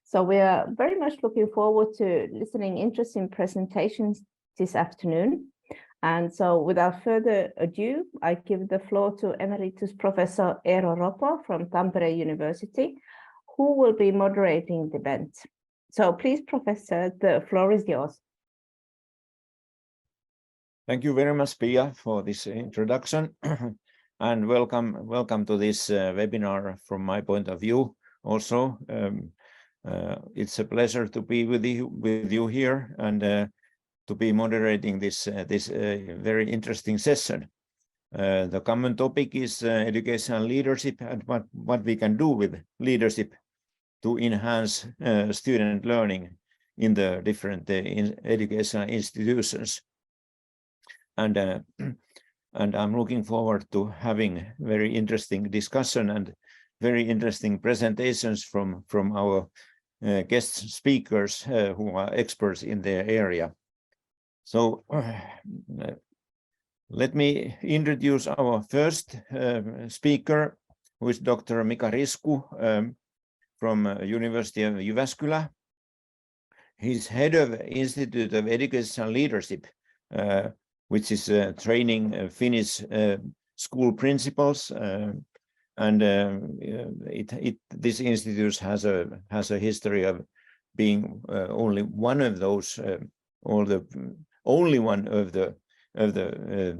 So we are very much looking forward to listening interesting presentations this afternoon. And so without further ado, I give the floor to Emeritus Professor Eero Ropo from Tampere University, who will be moderating the event. So please, Professor, the floor is yours. Thank you very much, Pia, for this introduction. And welcome to this webinar from my point of view also. It's a pleasure to be with you here and to be moderating this very interesting session. The common topic is educational leadership and what we can do with leadership to enhance student learning in the different educational institutions. And I'm looking forward to having very interesting discussion and very interesting presentations from our guest speakers who are experts in their area. So let me introduce our first speaker, who is Dr. Mika Risku from University of Jyväskylä. He's head of Institute of Educational Leadership, which is training Finnish school principals, and this institute has a history of being only one of those, only one of the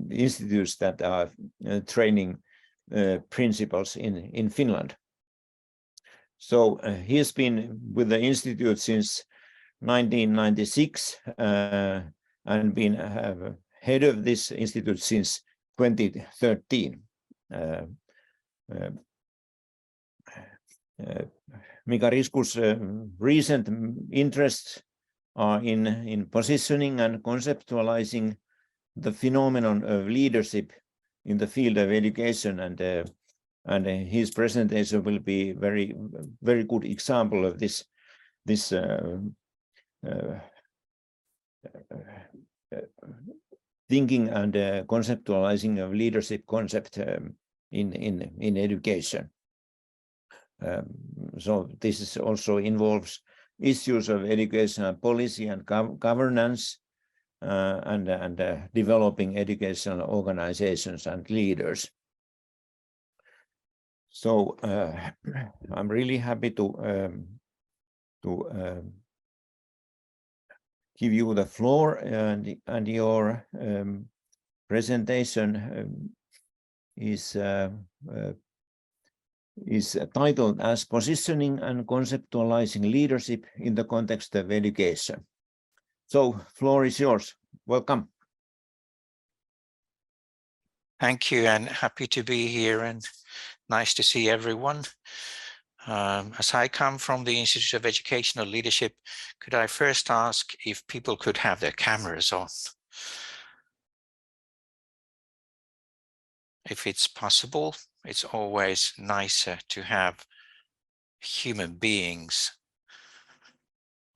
institutes that are training principals in Finland. So he has been with the institute since 1996 and been head of this institute since 2013. Mika Risku's recent interests are in positioning and conceptualizing the phenomenon of leadership in the field of education, and his presentation will be very good example of this thinking and conceptualizing of leadership concept in education. So this also involves issues of educational policy and governance and developing educational organizations and leaders. So I'm really happy to give you the floor, and your presentation is titled as Positioning and Conceptualizing Leadership in the Context of Education. So floor is yours. Welcome. Thank you, and happy to be here, and nice to see everyone. As I come from the Institute of Educational Leadership, could I first ask if people could have their cameras on? If it's possible, it's always nicer to have human beings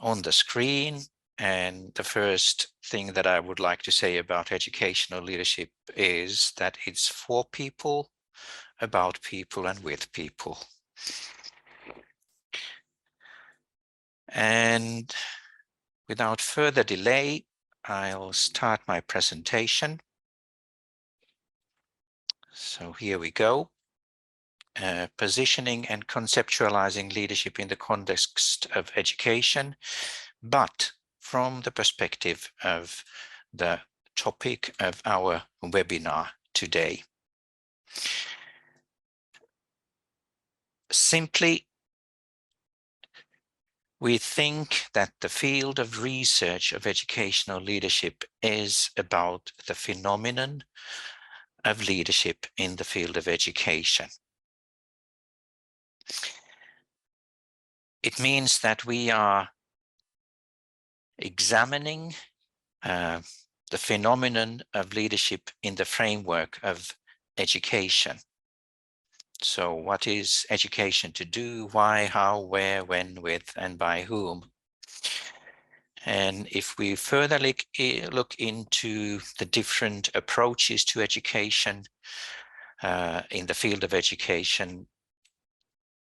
on the screen. And the first thing that I would like to say about educational leadership is that it's for people, about people, and with people. And without further delay, I'll start my presentation. So here we go. Positioning and conceptualizing leadership in the context of education, but from the perspective of the topic of our webinar today. Simply, we think that the field of research of educational leadership is about the phenomenon of leadership in the field of education. It means that we are examining the phenomenon of leadership in the framework of education. So what is education to do, why, how, where, when, with, and by whom? And if we further look into the different approaches to education in the field of education,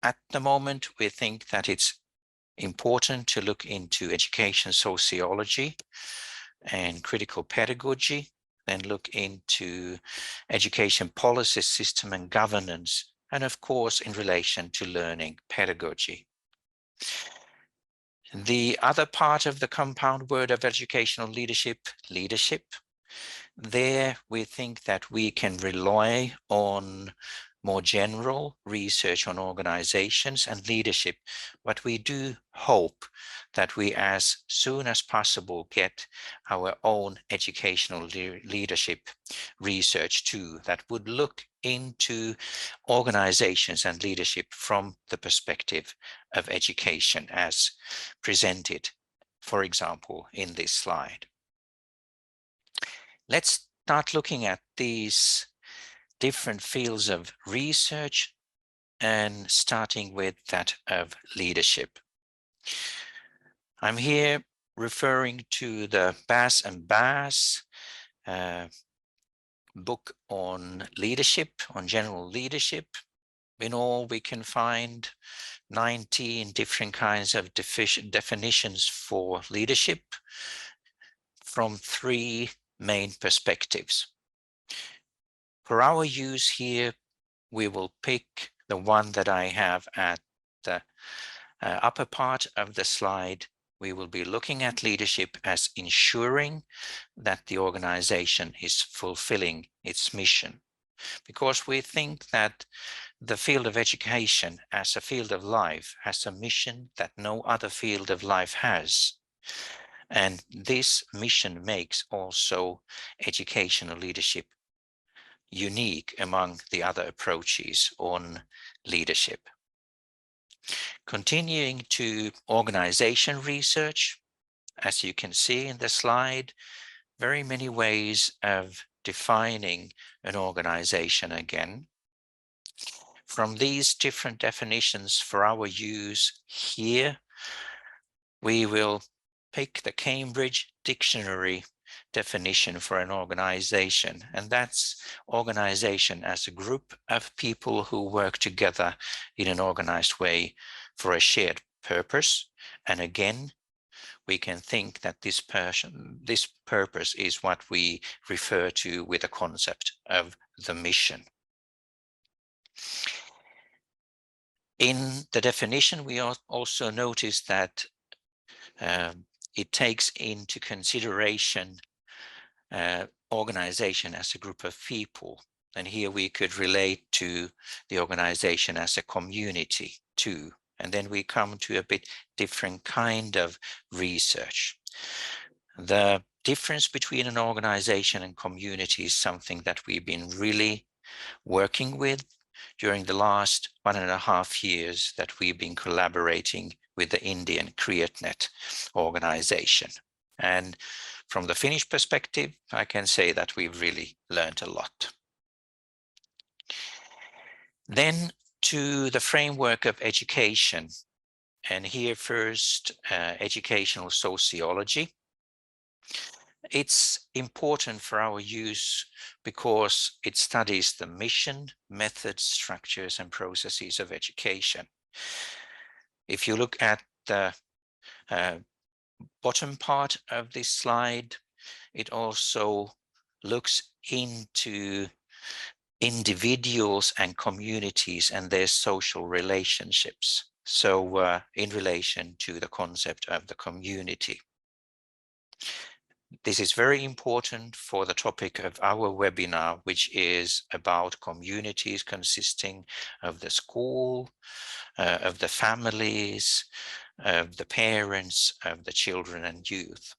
at the moment we think that it's important to look into education sociology and critical pedagogy, then look into education policy system and governance, and of course in relation to learning pedagogy. The other part of the compound word of educational leadership, leadership, there we think that we can rely on more general research on organizations and leadership, but we do hope that we as soon as possible get our own educational leadership research too, that would look into organizations and leadership from the perspective of education as presented, for example, in this slide. Let's start looking at these different fields of research and starting with that of leadership. I'm here referring to the Bass and Bass book on leadership, on general leadership. In all, we can find 19 different kinds of definitions for leadership from 3 main perspectives. For our use here, we will pick the one that I have at the upper part of the slide. We will be looking at leadership as ensuring that the organization is fulfilling its mission, because we think that the field of education as a field of life has a mission that no other field of life has. And this mission makes also educational leadership unique among the other approaches on leadership. Continuing to organization research, as you can see in the slide, very many ways of defining an organization again. From these different definitions for our use here, we will pick the Cambridge Dictionary definition for an organization, and that's organization as a group of people who work together in an organized way for a shared purpose. And again, we can think that this purpose is what we refer to with the concept of the mission. In the definition, we also notice that it takes into consideration organization as a group of people. And here we could relate to the organization as a community too. And then we come to a bit different kind of research. The difference between an organization and community is something that we've been really working with during the last 1.5 years that we've been collaborating with the Indian CreateNet organization. And from the Finnish perspective, I can say that we've really learned a lot. Then to the framework of education. And here first, educational sociology. It's important for our use because it studies the mission, methods, structures, and processes of education. If you look at the bottom part of this slide, it also looks into individuals and communities and their social relationships. So in relation to the concept of the community. This is very important for the topic of our webinar, which is about communities consisting of the school, of the families, of the parents, of the children and youth.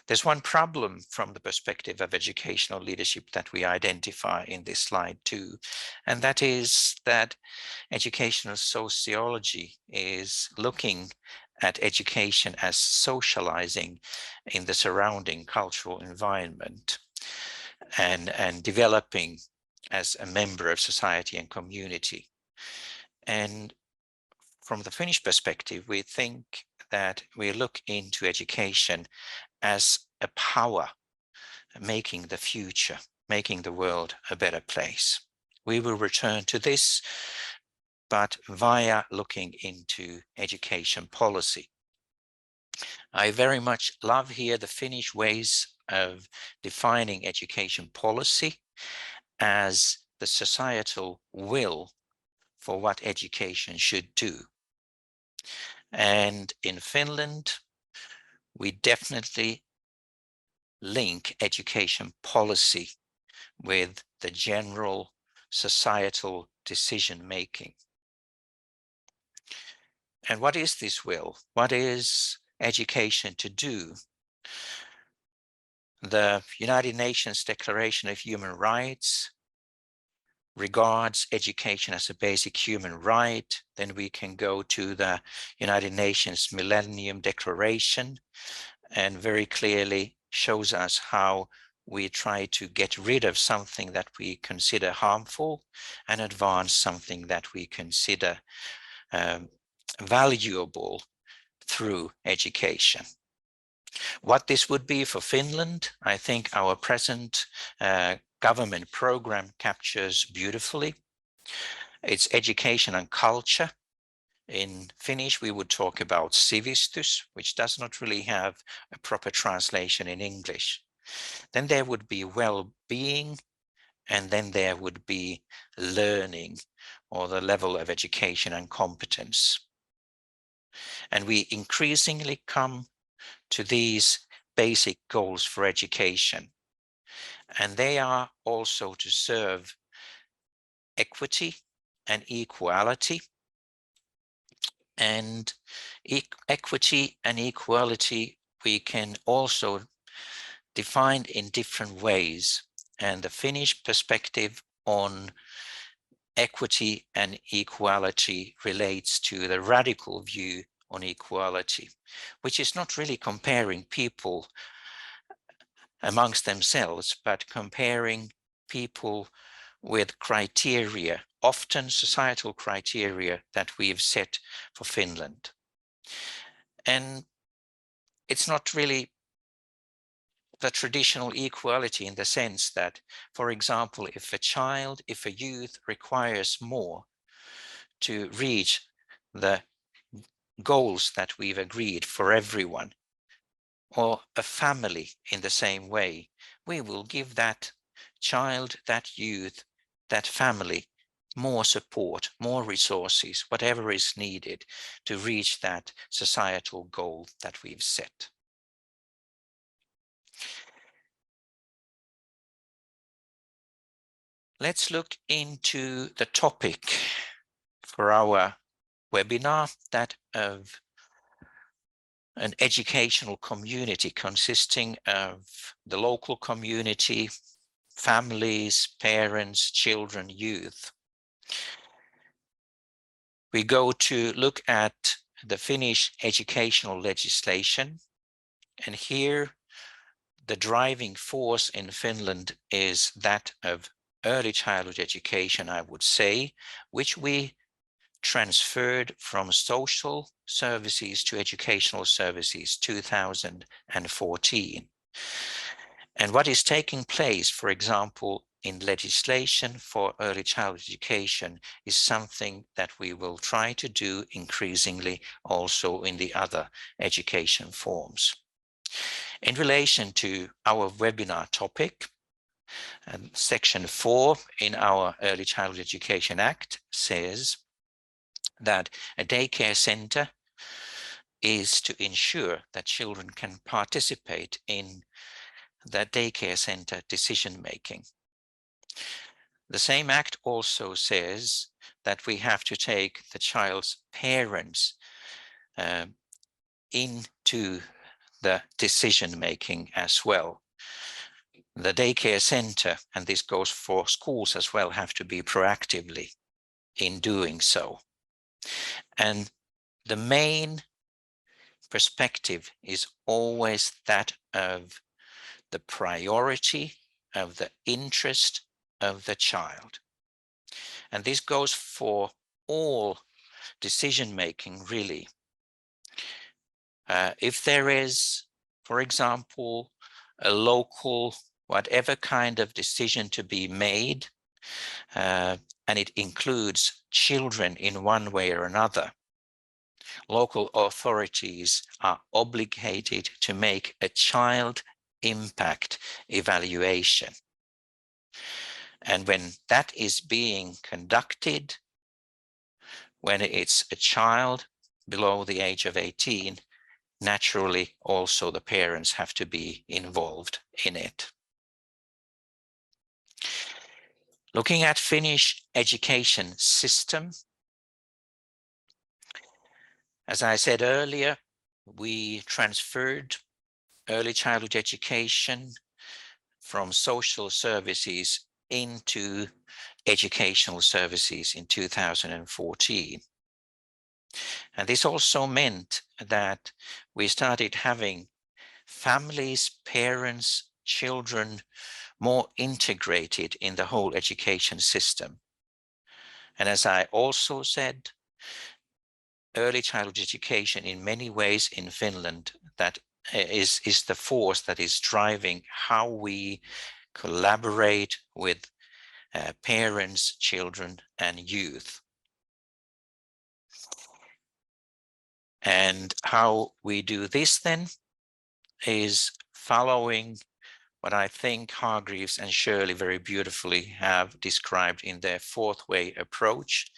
There's one problem from the perspective of educational leadership that we identify in this slide too, and that is that educational sociology is looking at education as socializing in the surrounding cultural environment and developing as a member of society and community. And from the Finnish perspective, we think that we look into education as a power making the future, making the world a better place. We will return to this, but via looking into education policy I very much love here the Finnish ways of defining education policy as the societal will for what education should do. And in Finland, we definitely link education policy with the general societal decision making. And what is this will? What is education to do? The United Nations Declaration of Human Rights regards education as a basic human right. Then we can go to the United Nations Millennium Declaration, and very clearly shows us how we try to get rid of something that we consider harmful and advance something that we consider valuable through education. What this would be for Finland, I think our present government program captures beautifully. It's education and culture. In Finnish, we would talk about sivistys, which does not really have a proper translation in English. Then there would be well-being, and then there would be learning, or the level of education and competence. And we increasingly come to these basic goals for education. And they are also to serve equity and equality. And equity and equality we can also define in different ways. And the Finnish perspective on equity and equality relates to the radical view on equality, which is not really comparing people amongst themselves, but comparing people with criteria, often societal criteria that we've set for Finland. And it's not really the traditional equality in the sense that, for example, if a youth requires more to reach the goals that we've agreed for everyone, or a family in the same way, we will give that child, that youth, that family more support, more resources, whatever is needed to reach that societal goal that we've set. Let's look into the topic for our webinar, that of an educational community consisting of the local community, families, parents, children, youth. We go to look at the Finnish educational legislation, and here the driving force in Finland is that of early childhood education, I would say, which we transferred from social services to educational services 2014. And what is taking place, for example, in legislation for early childhood education is something that we will try to do increasingly also in the other education forms. In relation to our webinar topic, Section 4 in our Early Childhood Education Act says that a daycare center is to ensure that children can participate in the daycare center decision making. The same act also says that we have to take the child's parents into the decision making as well. The daycare center, and this goes for schools as well, have to be proactively in doing so. And the main perspective is always that of the priority of the interest of the child. And this goes for all decision making, really. If there is, for example, a local, whatever kind of decision to be made, and it includes children in one way or another, local authorities are obligated to make a child impact evaluation. And when that is being conducted, when it's a child below the age of 18, naturally also the parents have to be involved in it. Looking at Finnish education system, as I said earlier, we transferred early childhood education from social services into educational services in 2014. And this also meant that we started having families, parents, children more integrated in the whole education system. And as I also said, early childhood education in many ways in Finland that is the force that is driving how we collaborate with parents, children, and youth. And how we do this then is following what I think Hargreaves and Shirley very beautifully have described in their fourth way approach.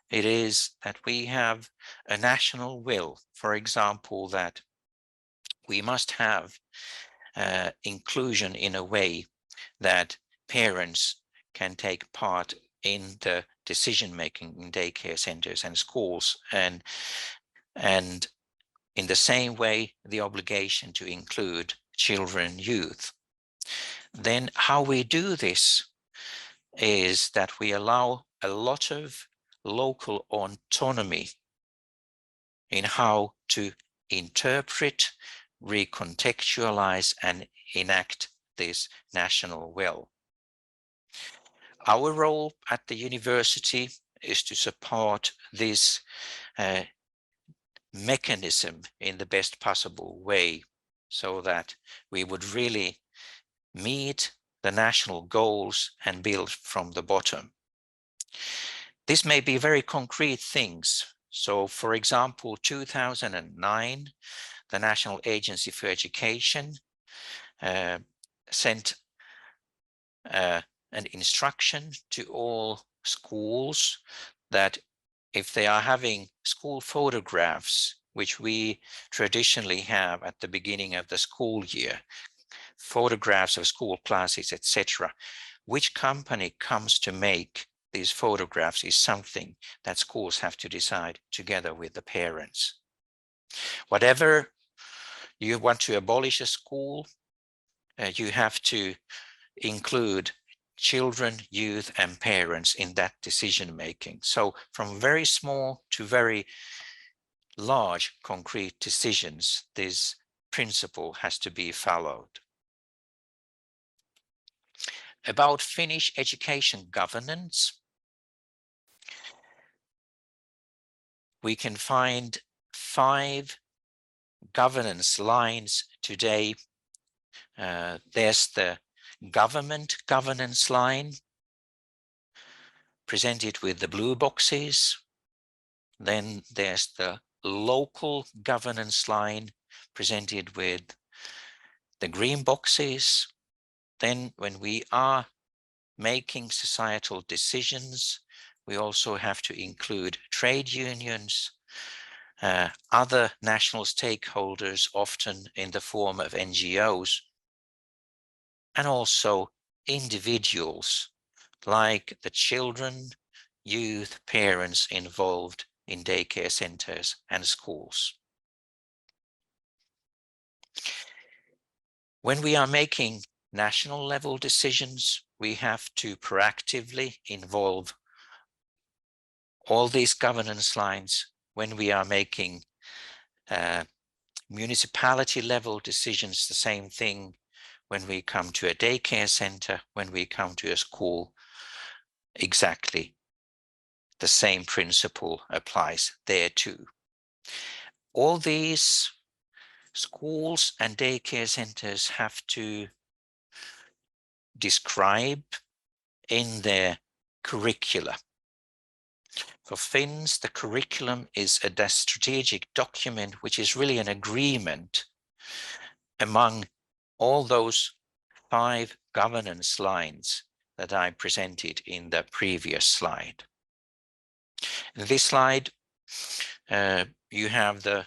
It is that we have a national will, for example, that we must have inclusion in a way that parents can take part in the decision making in daycare centers and schools, and in the same way the obligation to include children and youth. Then how we do this is that we allow a lot of local autonomy in how to interpret, recontextualize, and enact this national will. Our role at the university is to support this mechanism in the best possible way, so that we would really meet the national goals and build from the bottom. This may be very concrete things. So, for example, 2009, the National Agency for Education sent an instruction to all schools that if they are having school photographs, which we traditionally have at the beginning of the school year, photographs of school classes, etc., which company comes to make these photographs is something that schools have to decide together with the parents. Whatever you want to abolish a school, you have to include children, youth, and parents in that decision making. So from very small to very large concrete decisions, this principle has to be followed. About Finnish education governance, we can find 5 governance lines today. There's the government governance line, presented with the blue boxes. Then there's the local governance line, presented with the green boxes. Then when we are making societal decisions, we also have to include trade unions, other national stakeholders, often in the form of NGOs, and also individuals like the children, youth, parents involved in daycare centers and schools. When we are making national level decisions, we have to proactively involve all these governance lines. When we are making municipality level decisions, the same thing. When we come to a daycare center, when we come to a school, exactly the same principle applies there too. All these schools and daycare centers have to describe in their curricula For Finns, the curriculum is a strategic document, which is really an agreement among all those 5 governance lines that I presented in the previous slide. In this slide, you have the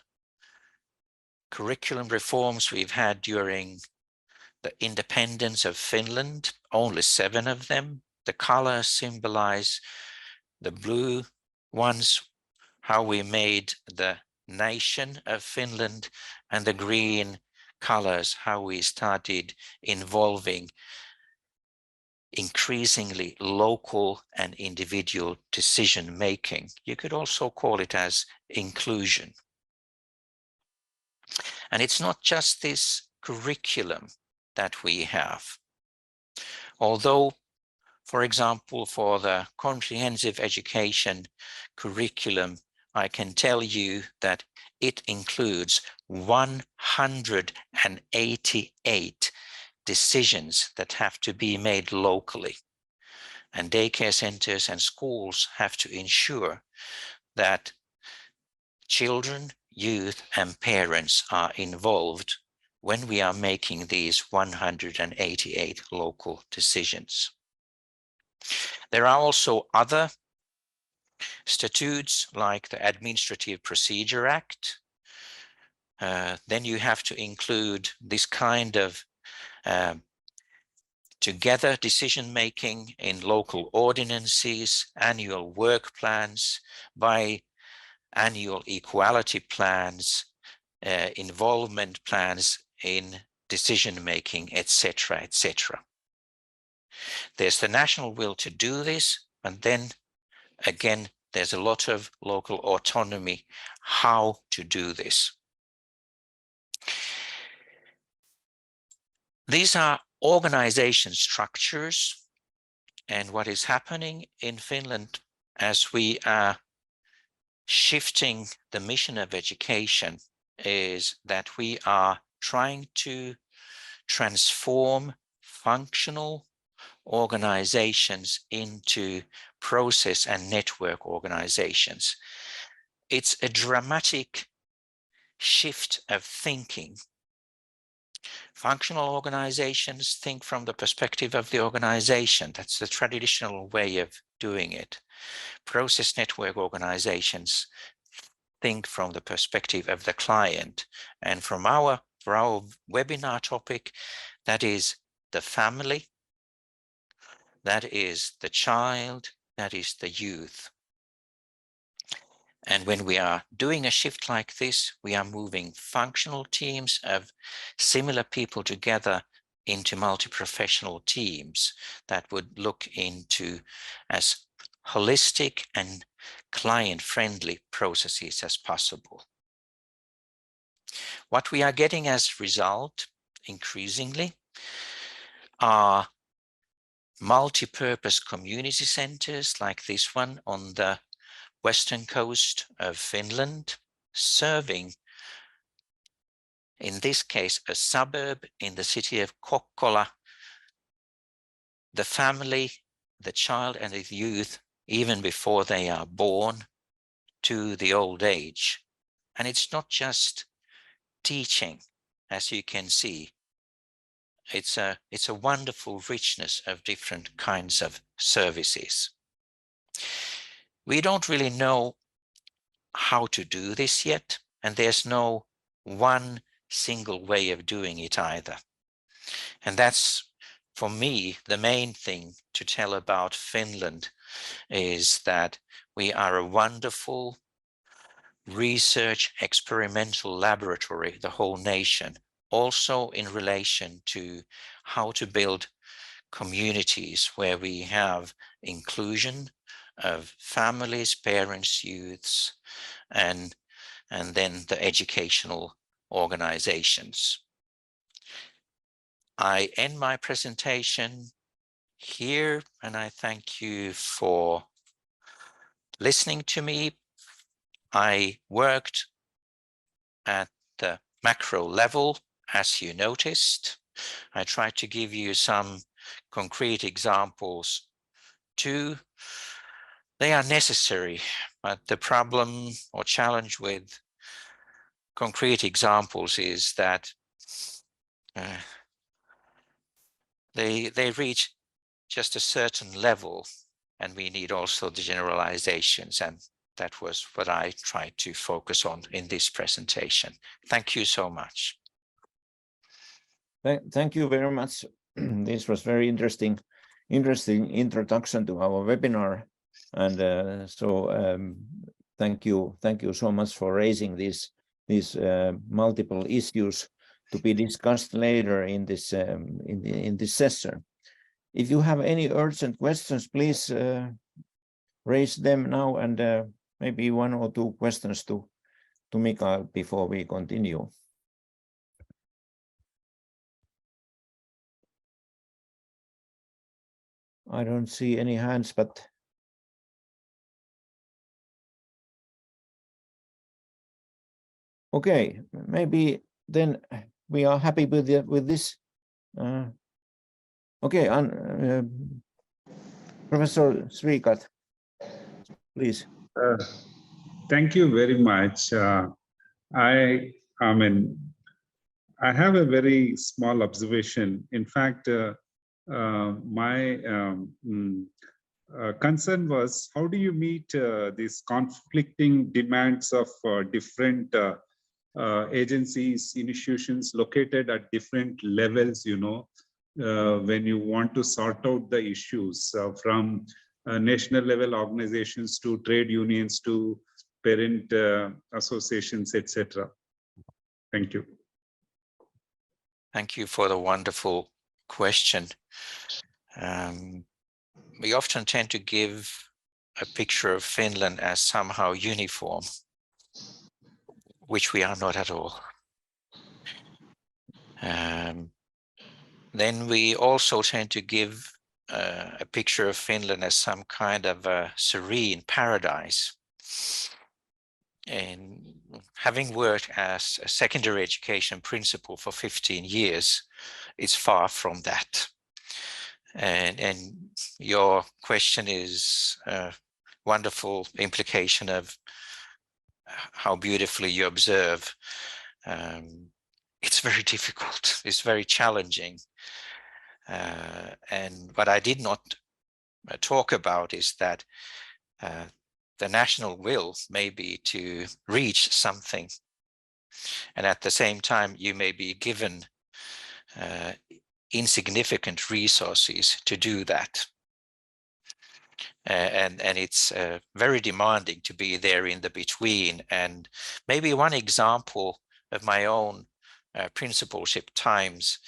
curriculum reforms we've had during the independence of Finland, only 7 of them. The colors symbolize the blue ones, how we made the nation of Finland, and the green colors, how we started involving increasingly local and individual decision making. You could also call it as inclusion. And it's not just this curriculum that we have. Although, for example, for the comprehensive education curriculum, I can tell you that it includes 188 decisions that have to be made locally. And daycare centers and schools have to ensure that children, youth, and parents are involved when we are making these 188 local decisions. There are also other statutes like the Administrative Procedure Act. Then you have to include this kind of together decision-making in local ordinances, annual work plans, biannual equality plans, involvement plans in decision-making, etc., etc. There's the national will to do this, and then again, there's a lot of local autonomy how to do this. These are organization structures, and what is happening in Finland as we are shifting the mission of education is that we are trying to transform functional organizations into process and network organizations. It's a dramatic shift of thinking. Functional organizations think from the perspective of the organization. That's the traditional way of doing it. Process network organizations think from the perspective of the client. And for our webinar topic, that is the family, that is the child, that is the youth. And when we are doing a shift like this, we are moving functional teams of similar people together into multi-professional teams that would look into as holistic and client-friendly processes as possible. What we are getting as result increasingly are multi-purpose community centers like this one on the western coast of Finland, serving, in this case, a suburb in the city of Kokkola, the family, the child and the youth, even before they are born, to the old age. And it's not just teaching, as you can see. It's a wonderful richness of different kinds of services. We don't really know how to do this yet, and there's no one single way of doing it either. And that's, for me, the main thing to tell about Finland is that we are a wonderful research experimental laboratory, the whole nation, also in relation to how to build communities where we have inclusion of families, parents, youths, and then the educational organizations. I end my presentation here, and I thank you for listening to me. I worked at the macro level, as you noticed. I tried to give you some concrete examples too. They are necessary, but the problem or challenge with concrete examples is that they reach just a certain level, and we need also the generalizations, and that was what I tried to focus on in this presentation. Thank you so much. Thank you very much. This was very interesting introduction to our webinar, and thank you so much for raising these multiple issues to be discussed later in this session. If you have any urgent questions, please raise them now, and maybe 1 or 2 questions to Mikael before we continue. I don't see any hands, but okay, maybe then we are happy with this. Okay, Professor Srikat, please. Thank you very much. I mean, I have a very small observation. In fact, my concern was, how do you meet these conflicting demands of different agencies, institutions located at different levels, you know, when you want to sort out the issues from national level organizations to trade unions to parent associations, etc. Thank you. Thank you for the wonderful question. We often tend to give a picture of Finland as somehow uniform, which we are not at all. Then we also tend to give a picture of Finland as some kind of a serene paradise. And having worked as a secondary education principal for 15 years, it's far from that. And your question is a wonderful implication of how beautifully you observe. It's very difficult, it's very challenging. And what I did not talk about is that the national will may be to reach something, and at the same time you may be given insignificant resources to do that, and it's very demanding to be there in the between. And maybe one example of my own principalship times,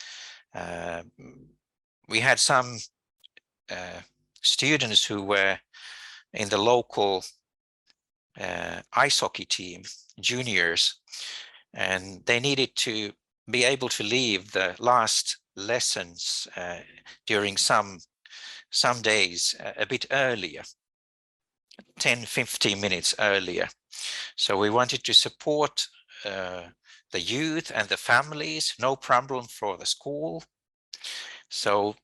we had some students who were in the local ice hockey team, juniors, and they needed to be able to leave the last lessons during some days a bit earlier, 10-15 minutes earlier. So we wanted to support the youth and the families, no problem for the school. So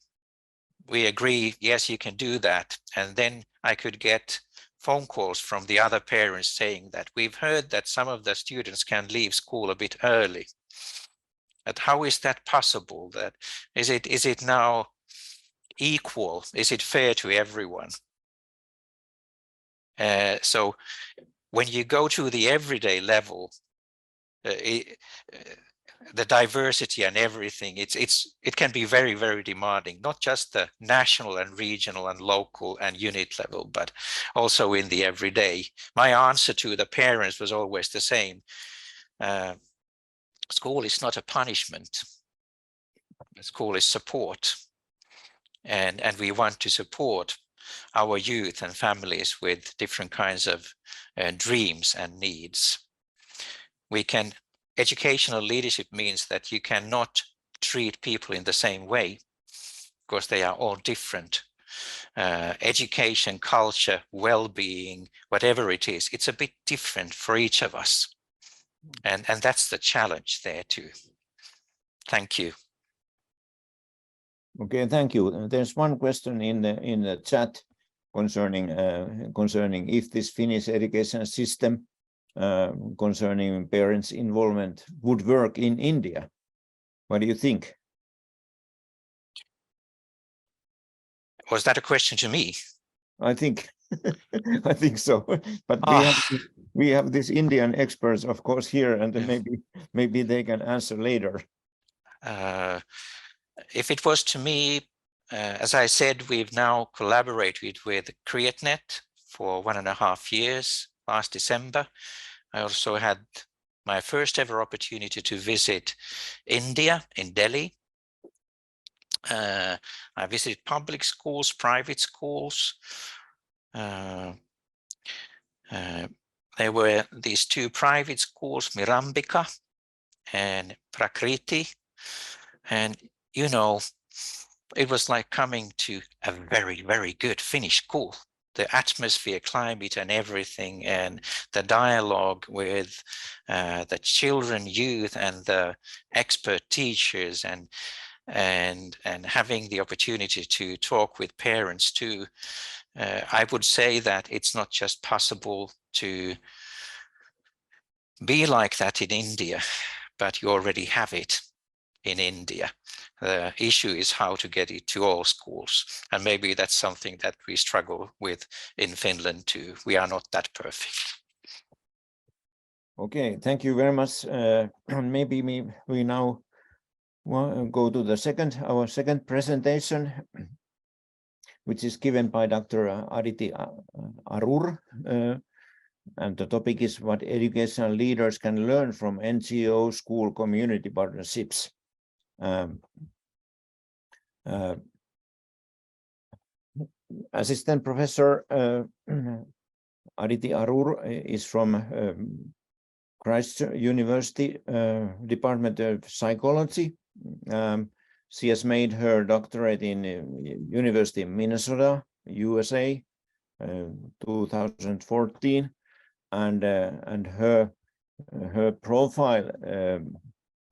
we agree, yes, you can do that. And then I could get phone calls from the other parents saying that we've heard that some of the students can leave school a bit early. But how is that possible? That is it now equal? Is it fair to everyone? So when you go to the everyday level, the diversity and everything, it can be very, very demanding, not just the national and regional and local and unit level, but also in the everyday. My answer to the parents was always the same. School is not a punishment. School is support. And we want to support our youth and families with different kinds of dreams and needs. Educational leadership means that you cannot treat people in the same way because they are all different. Education, culture, well-being, whatever it is, it's a bit different for each of us. And that's the challenge there too. Thank you. Okay, thank you. There's one question in the chat. concerning if this Finnish education system concerning parents' involvement would work in India. What do you think? Was that a question to me? I think I think so. But we have these Indian experts, of course, here, and maybe they can answer later. If it was to me, as I said, we've now collaborated with CreateNet for 1.5 years. Last December, I also had my first ever opportunity to visit India in Delhi. I visited public schools, private schools. There were these 2 private schools, Mirambika and Prakriti. And, you know, it was like coming to a very, very good Finnish school. The atmosphere, climate and everything, and the dialogue with the children, youth and the expert teachers, and having the opportunity to talk with parents too. I would say that it's not just possible to be like that in India, but you already have it in India. The issue is how to get it to all schools. And maybe that's something that we struggle with in Finland too. We are not that perfect. Okay, thank you very much. Maybe we now go to the our second presentation, which is given by Dr. Aditi Arur. And the topic is what educational leaders can learn from NGO-School-Community partnerships. Assistant Professor Aditi Arur is from Christ University Department of Psychology. She has made her doctorate in University of Minnesota, USA, 2014, and her profile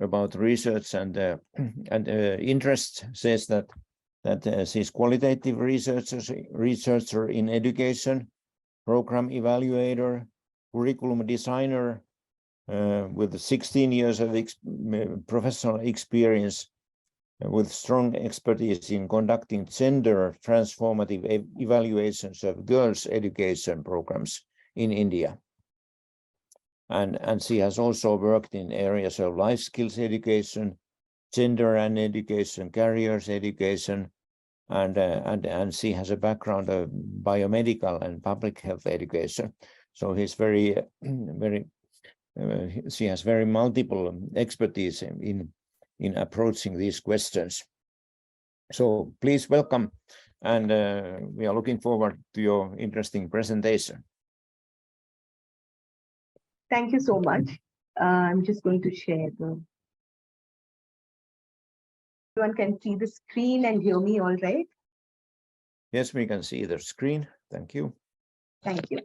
about research and interest says that she's qualitative researcher in education, program evaluator, curriculum designer, with 16 years of professional experience, with strong expertise in conducting gender transformative evaluations of girls' education programs in India. And she has also worked in areas of life skills education, gender and education, careers education, and she has a background of biomedical and public health education. So he's she has very multiple expertise in approaching these questions. So please welcome, and we are looking forward to your interesting presentation. Thank you so much. I'm just going to share everyone can see the screen and hear me all right? Yes, we can see the screen. Thank you. Thank you.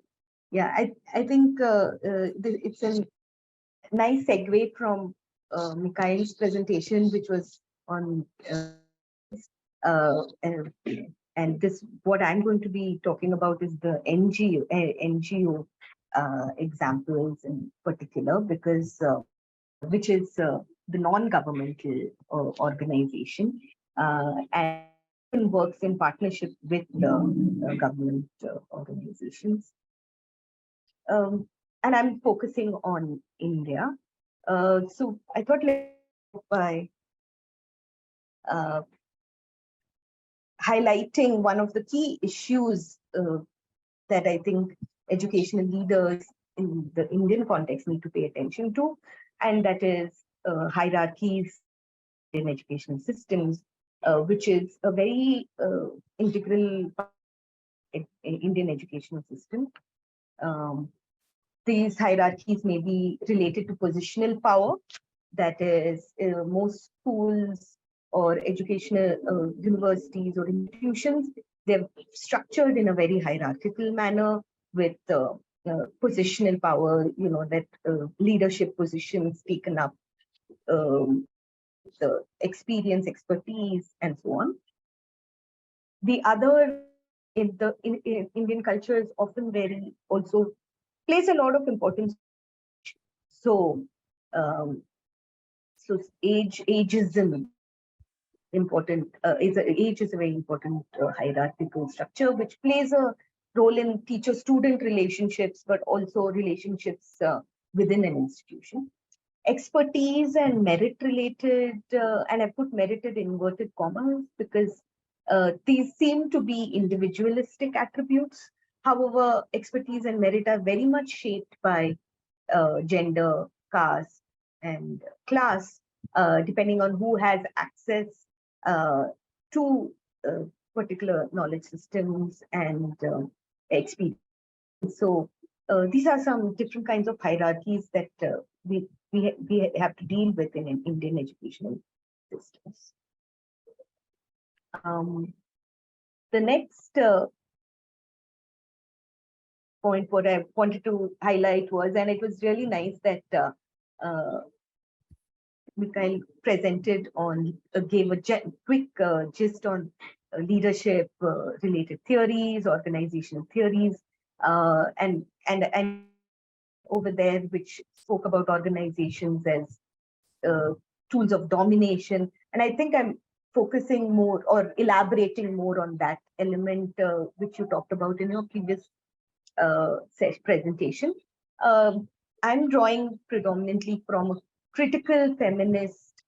Yeah, I think it's a nice segue from Mikhail's presentation, which was on and this what I'm going to be talking about is the NGO examples in particular, because which is the non-governmental organization and works in partnership with the government organizations. And I'm focusing on India. So I thought let's start by highlighting one of the key issues that I think educational leaders in the Indian context need to pay attention to, and that is hierarchies in educational systems, which is a very integral part of Indian educational system. These hierarchies may be related to positional power, that is, most schools or educational universities or institutions, they're structured in a very hierarchical manner with positional power, you know, that leadership positions taken up, the experience, expertise, and so on. The other in Indian culture is often very also plays a lot of importance. So, ageism important age is a very important hierarchical structure which plays a role in teacher-student relationships, but also relationships within an institution. Expertise and merit-related, and I put merit in inverted commas because these seem to be individualistic attributes. However, expertise and merit are very much shaped by gender, caste, and class, depending on who has access to particular knowledge systems and experience. So these are some different kinds of hierarchies that we have to deal with in Indian educational systems. The next point what I wanted to highlight was, and it was really nice that Mikhail presented on, gave a quick gist on leadership related theories, organizational theories, and over there, which spoke about organizations as tools of domination. And I think I'm focusing more or elaborating more on that element which you talked about in your previous presentation. I'm drawing predominantly from a critical feminist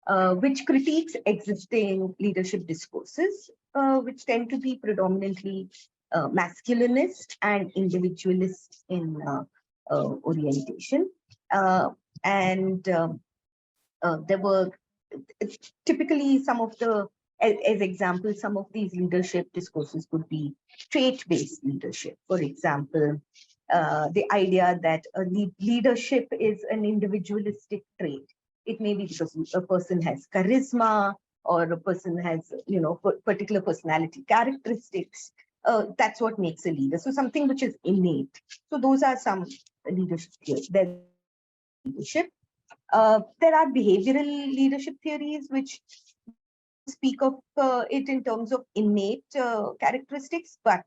which critiques existing leadership discourses, which tend to be predominantly masculinist and individualist in orientation. There were typically some of the, as example, some of these leadership discourses could be trait-based leadership. For example, the idea that leadership is an individualistic trait. It may be because a person has charisma or a person has, particular personality characteristics. That's what makes a leader. So something which is innate. So those are some leadership theories. There's leadership. There are behavioral leadership theories which speak of it in terms of innate characteristics, but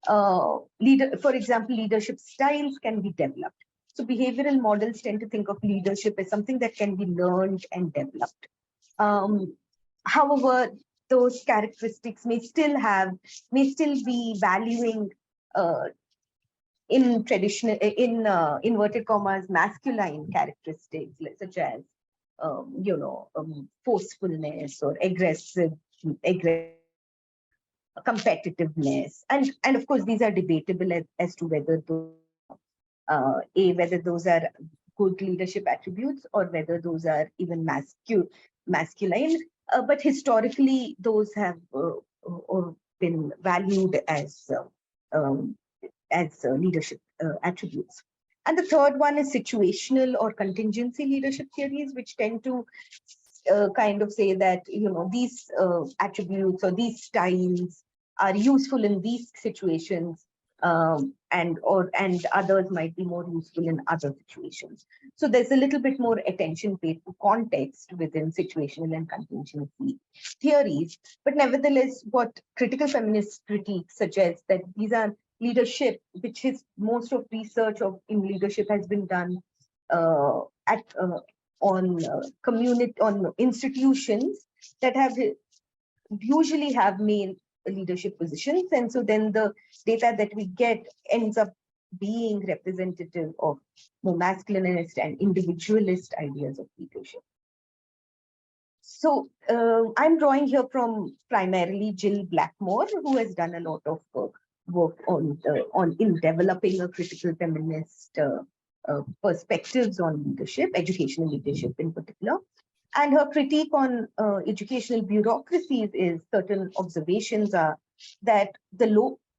for example, leadership styles can be developed. So behavioral models tend to think of leadership as something that can be learned and developed. However, those characteristics may still be valuing in traditional, inverted commas, masculine characteristics, such as forcefulness or aggressive competitiveness, and of course these are debatable as to whether those are good leadership attributes or whether those are even masculine. But historically, those have been valued as leadership attributes. And the third one is situational or contingency leadership theories, which tend to kind of say that these attributes or these styles are useful in these situations, and others might be more useful in other situations. So there's a little bit more attention paid to context within situational and contingency theories. But nevertheless, what critical feminist critique suggests that these are leadership, which is most of research in leadership has been done on institutions that usually have male leadership positions, and so then the data that we get ends up being representative of more masculinist and individualist ideas of leadership. So I'm drawing here from primarily Jill Blackmore, who has done a lot of work in developing a critical feminist perspectives on leadership, educational leadership in particular. And her critique on educational bureaucracies is certain observations are that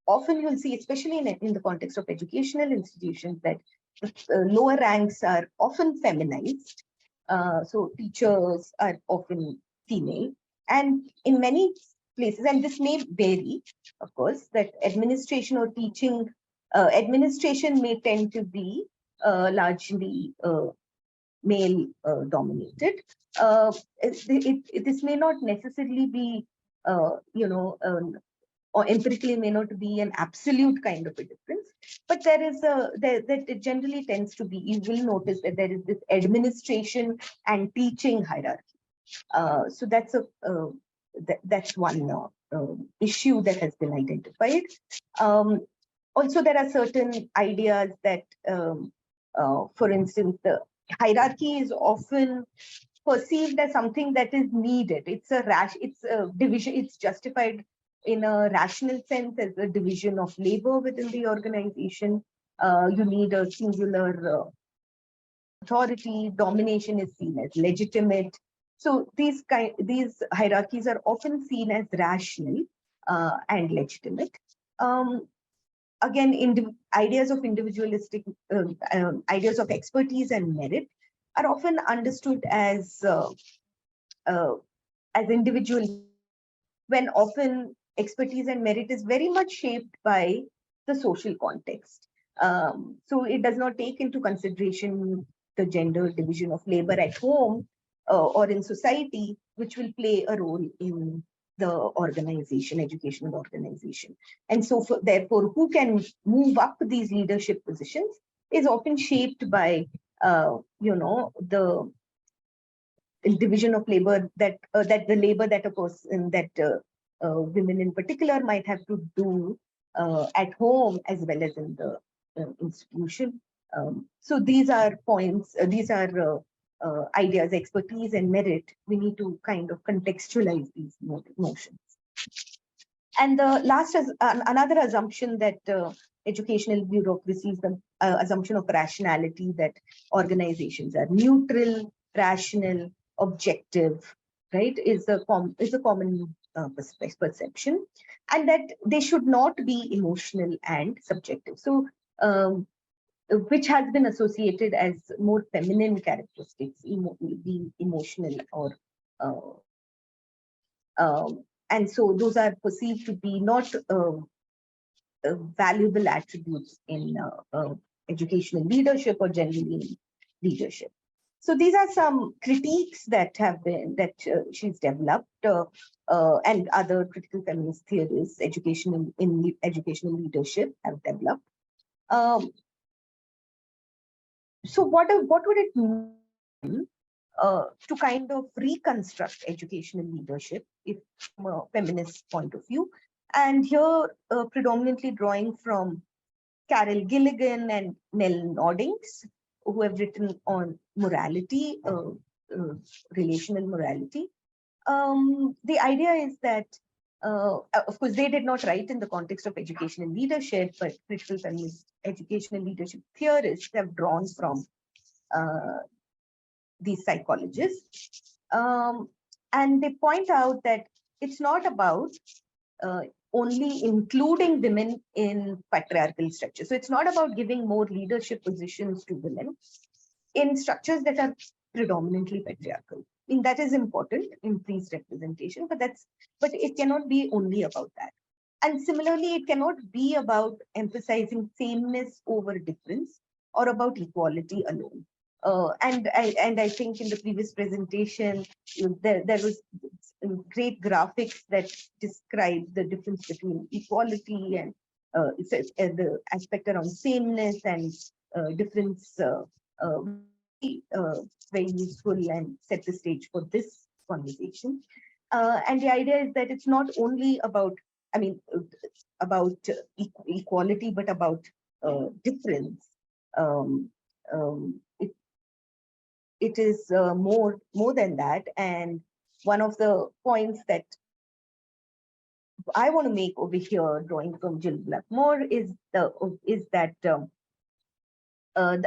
often you'll see, especially in the context of educational institutions, that the lower ranks are often feminized. So teachers are often female. And in many places, and this may vary, of course, that administration or teaching, administration may tend to be largely male dominated. This may not necessarily be or empirically may not be an absolute kind of a difference, but there is that it generally tends to be. You will notice that there is this administration and teaching hierarchy. So that's that's one issue that has been identified. Also, there are certain ideas that, for instance, the hierarchy is often perceived as something that is needed. It's a division. It's justified in a rational sense as a division of labor within the organization. You need a singular authority. Domination is seen as legitimate. So these hierarchies are often seen as rational and legitimate. Again, ideas of individualistic, ideas of expertise and merit are often understood as individual, when often expertise and merit is very much shaped by the social context. So it does not take into consideration the gender division of labor at home or in society, which will play a role in the organization, educational organization. And so therefore, who can move up these leadership positions is often shaped by, the division of labor that the labor that a person, that women in particular might have to do at home as well as in the institution. So these are points, these are ideas, expertise and merit. We need to kind of contextualize these notions. And the last is another assumption that educational bureaucracies, the assumption of rationality, that organizations are neutral, rational, objective, right, is a common perception, and that they should not be emotional and subjective. So which has been associated as more feminine characteristics, being emotional or and so those are perceived to be not valuable attributes in educational leadership or generally in leadership. So these are some critiques that have been, that she's developed and other critical feminist theorists, educational leadership have developed. So what would it mean to kind of reconstruct educational leadership if from a feminist point of view? And here, predominantly drawing from Carol Gilligan and Nell Noddings, who have written on morality, relational morality. The idea is that, of course, they did not write in the context of educational leadership, but critical feminist educational leadership theorists have drawn from these psychologists. And they point out that it's not about only including women in patriarchal structures. So it's not about giving more leadership positions to women in structures that are predominantly patriarchal. I mean, that is important, increased representation, but it cannot be only about that. And similarly, it cannot be about emphasizing sameness over difference or about equality alone. And I think in the previous presentation, there was great graphics that describe the difference between equality and the aspect around sameness and difference, very useful and set the stage for this conversation. And the idea is that it's not only about, I mean, about equality, but about difference. It is more than that. And one of the points that I want to make over here, drawing from Jill Blackmore, is that the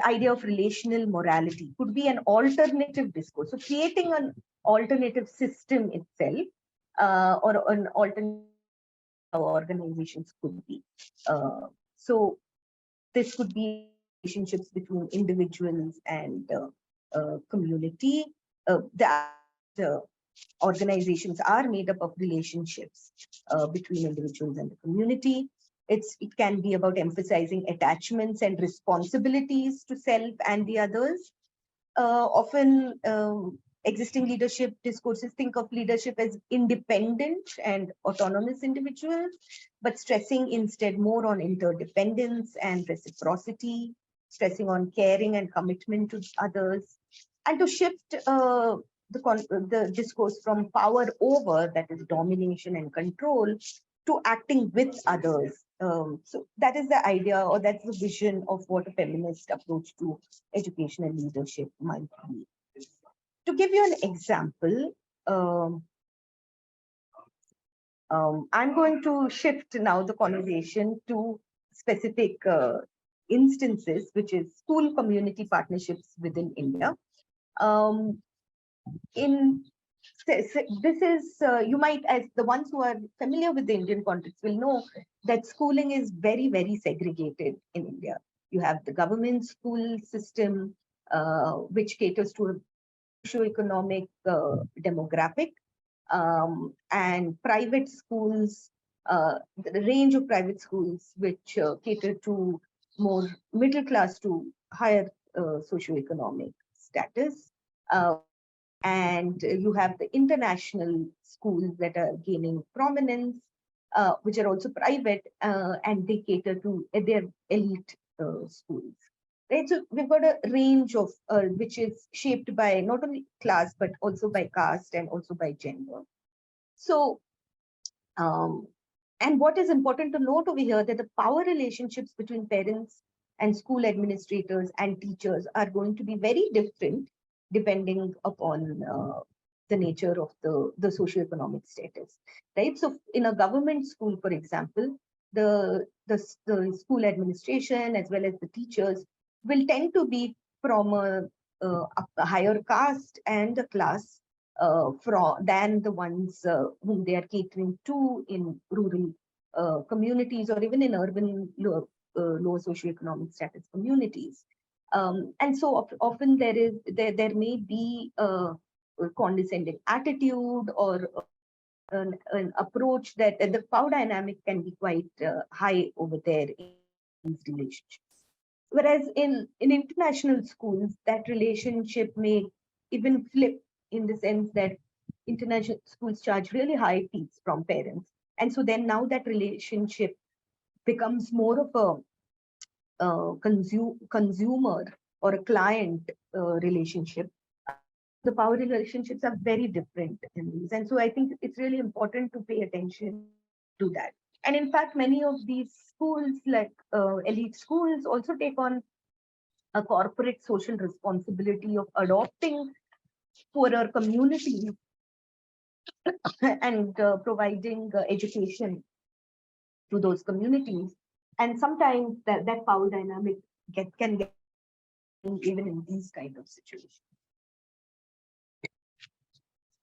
idea of relational morality could be an alternative discourse. So creating an alternative system itself, or an alternative how organizations could be. So this could be relationships between individuals and community. The organizations are made up of relationships between individuals and the community. It can be about emphasizing attachments and responsibilities to self and the others. Often existing leadership discourses think of leadership as independent and autonomous individuals, but stressing instead more on interdependence and reciprocity, stressing on caring and commitment to others, and to shift the discourse from power over, that is domination and control, to acting with others. So that is the idea, or that's the vision of what a feminist approach to educational leadership might be. To give you an example, I'm going to shift now the conversation to specific instances, which is school community partnerships within India. This is, you might, as the ones who are familiar with the Indian context will know that schooling is very, very segregated in India. You have the government school system, which caters to a socioeconomic demographic, and private schools, the range of private schools which cater to more middle class to higher socioeconomic status. And you have the international schools that are gaining prominence, which are also private, and they cater to their elite schools. Right, so we've got a range of which is shaped by not only class but also by caste and also by gender. So, and what is important to note over here that the power relationships between parents and school administrators and teachers are going to be very different depending upon the nature of the socioeconomic status. Right. So, in a government school, for example, the school administration as well as the teachers will tend to be from a higher caste and a class than the ones whom they are catering to in rural communities or even in urban low socioeconomic status communities. And so often there may be a condescending attitude or an approach that the power dynamic can be quite high over there in these relationships. Whereas in international schools, that relationship may even flip in the sense that international schools charge really high fees from parents. And so then now that relationship becomes more of a consumer or a client relationship. The power relationships are very different in these. And so I think it's really important to pay attention to that. And in fact, many of these schools, like elite schools, also take on a corporate social responsibility of adopting poorer communities and providing education to those communities. And sometimes that power dynamic can get even in these kind of situations.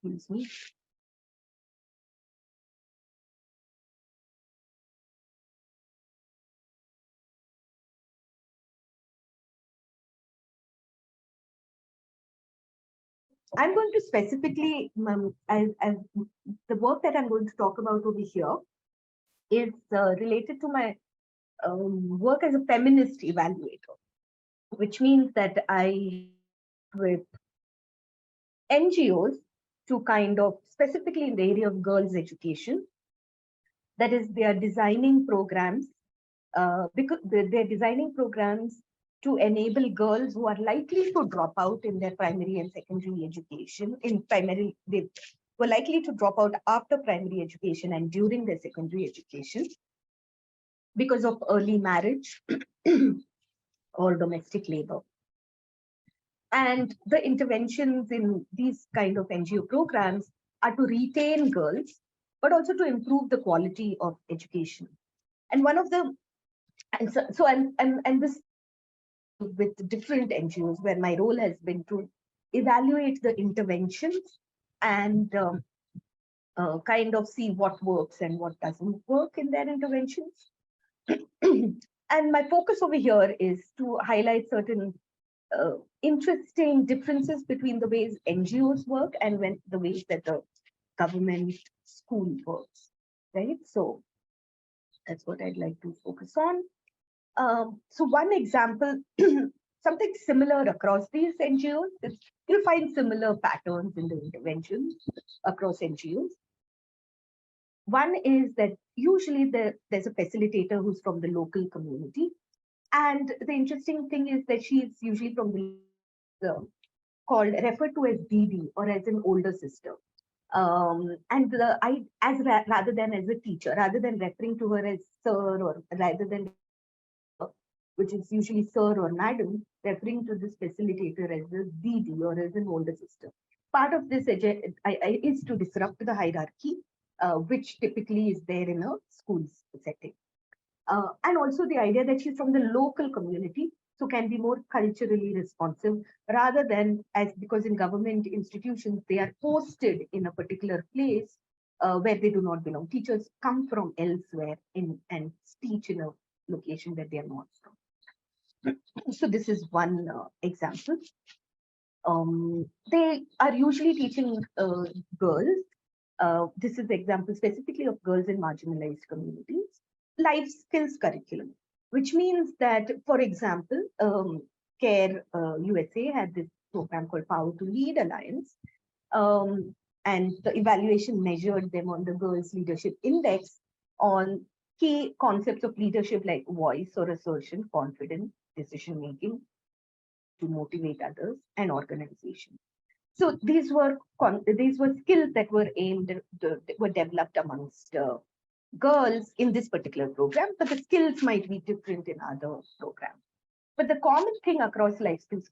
Excuse me. I'm going to specifically, as the work that I'm going to talk about over here is related to my work as a feminist evaluator, which means that I with NGOs to kind of, specifically in the area of girls' education, that is, they are designing programs, because they're designing programs to enable girls who are likely to drop out in their primary and secondary education. They were likely to drop out after primary education and during their secondary education because of early marriage or domestic labor. And the interventions in these kind of NGO programs are to retain girls, but also to improve the quality of education. And one of the, and this with different NGOs where my role has been to evaluate the interventions and kind of see what works and what doesn't work in their interventions. And my focus over here is to highlight certain interesting differences between the ways NGOs work and the ways that the government school works, right? So that's what I'd like to focus on. So one example, so something similar across these NGOs. You'll find similar patterns in the interventions across NGOs. One is that usually there's a facilitator who's from the local community. And the interesting thing is that she's usually from the referred to as DD or as an older sister. And rather than as a teacher, rather than referring to her as sir, or rather than, which is usually sir or madam, referring to this facilitator as a DD or as an older sister. Part of this is to disrupt the hierarchy, which typically is there in a school's setting. And also the idea that she's from the local community, so can be more culturally responsive, rather than because in government institutions, they are posted in a particular place where they do not belong. Teachers come from elsewhere and teach in a location that they are not from. So this is one example. They are usually teaching girls. This is the example specifically of girls in marginalized communities. Life skills curriculum, which means that, for example, CARE USA had this program called Power to Lead Alliance, and the evaluation measured them on the Girls Leadership Index on key concepts of leadership like voice or assertion, confidence, decision making, to motivate others, and organization. So these were skills that were were developed amongst girls in this particular program, but the skills might be different in other programs. But the common thing across life skills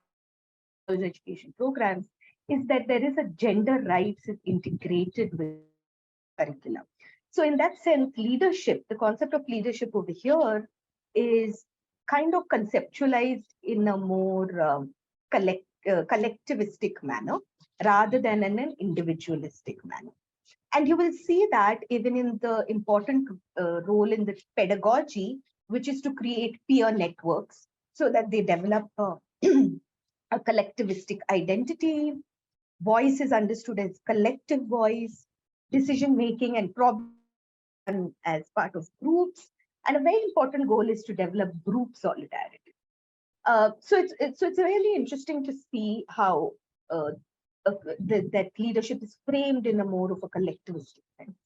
education programs is that there is a gender rights is integrated with curriculum. So in that sense, leadership, the concept of leadership over here is kind of conceptualized in a more collectivistic manner rather than in an individualistic manner. And you will see that even in the important role in the pedagogy, which is to create peer networks so that they develop a collectivistic identity. Voice is understood as collective voice, decision-making and problem as part of groups. And a very important goal is to develop group solidarity. So it's really interesting to see how that leadership is framed in a more of a collectivistic sense.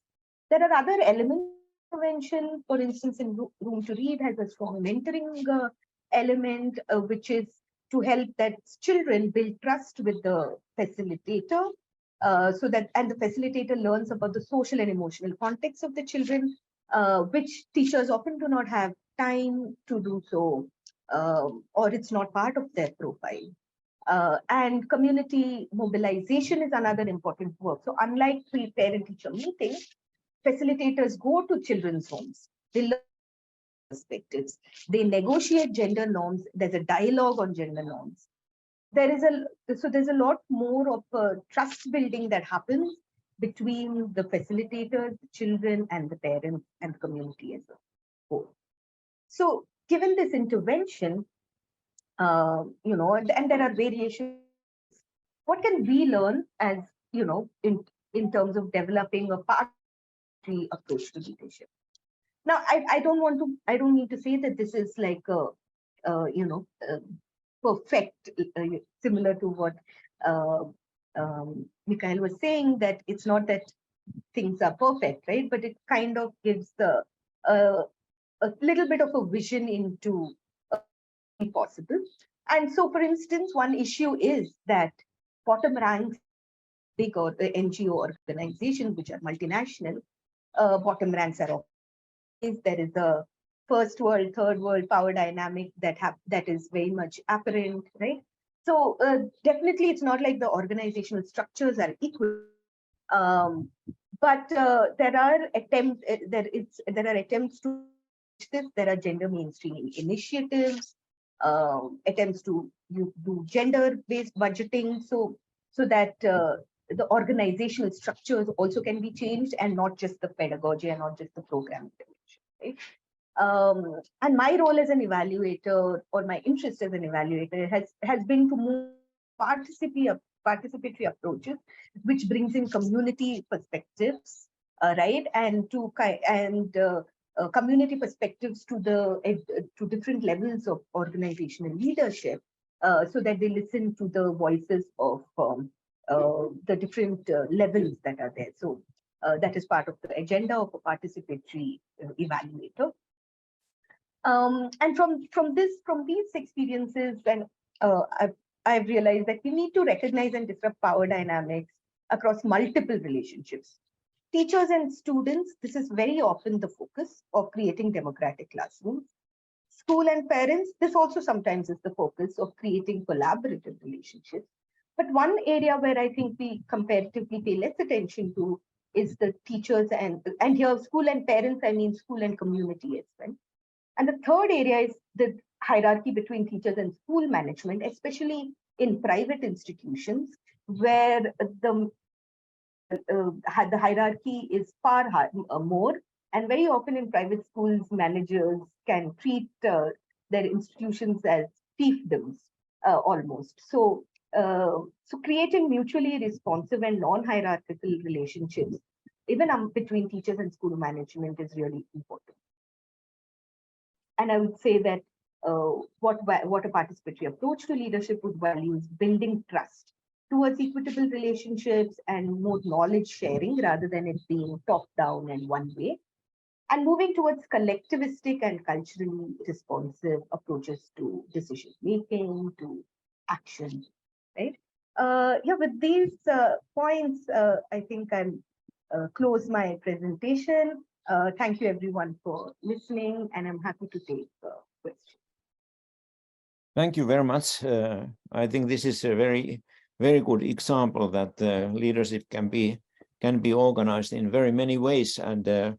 There are other elements of intervention. For instance, in Room to Read has a strong mentoring element, which is to help that children build trust with the facilitator, and the facilitator learns about the social and emotional context of the children, which teachers often do not have time to do so, or it's not part of their profile. And community mobilization is another important work. So unlike parent-teacher meetings, facilitators go to children's homes. They learn perspectives. They negotiate gender norms. There's a dialogue on gender norms. There's a lot more of trust building that happens between the facilitators, the children, and the parents and the community as a whole. So given this intervention, and there are variations. What can we learn as, in terms of developing a participatory approach to leadership? Now, I don't mean to say that this is like perfect, similar to what Mikhail was saying, that it's not that things are perfect, right? But it kind of gives a little bit of a vision into possible. And so, for instance, one issue is that bottom ranks, big or NGO organizations which are multinational, bottom ranks are there is a first world, third world power dynamic that is very much apparent, right? So definitely, it's not like the organizational structures are equal, but there are attempts. There are attempts to this. There are gender mainstreaming initiatives. Attempts to do gender-based budgeting, so that the organizational structures also can be changed, and not just the pedagogy and not just the program. Right? And my role as an evaluator, or my interest as an evaluator, has been to move participatory approaches, which brings in community perspectives, right, and community perspectives to different levels of organizational leadership, so that they listen to the voices of the different levels that are there. So that is part of the agenda of a participatory evaluator. And from these experiences, and I've realized that we need to recognize and disrupt power dynamics across multiple relationships. Teachers and students, this is very often the focus of creating democratic classrooms. School and parents, this also sometimes is the focus of creating collaborative relationships. But one area where I think we comparatively pay less attention to is the teachers and here school and parents, I mean school and community as well. And the third area is the hierarchy between teachers and school management, especially in private institutions, where the hierarchy is far more. And very often in private schools, managers can treat their institutions as fiefdoms almost. So creating mutually responsive and non-hierarchical relationships, even between teachers and school management, is really important. And I would say that what a participatory approach to leadership would value is building trust towards equitable relationships and more knowledge sharing rather than it being top down and one way, and moving towards collectivistic and culturally responsive approaches to decision making, to action, right? Yeah, with these points, I think I'll close my presentation. Thank you everyone for listening, and I'm happy to take questions. Thank you very much. I think this is a very good example that leadership can be organized in very many ways, and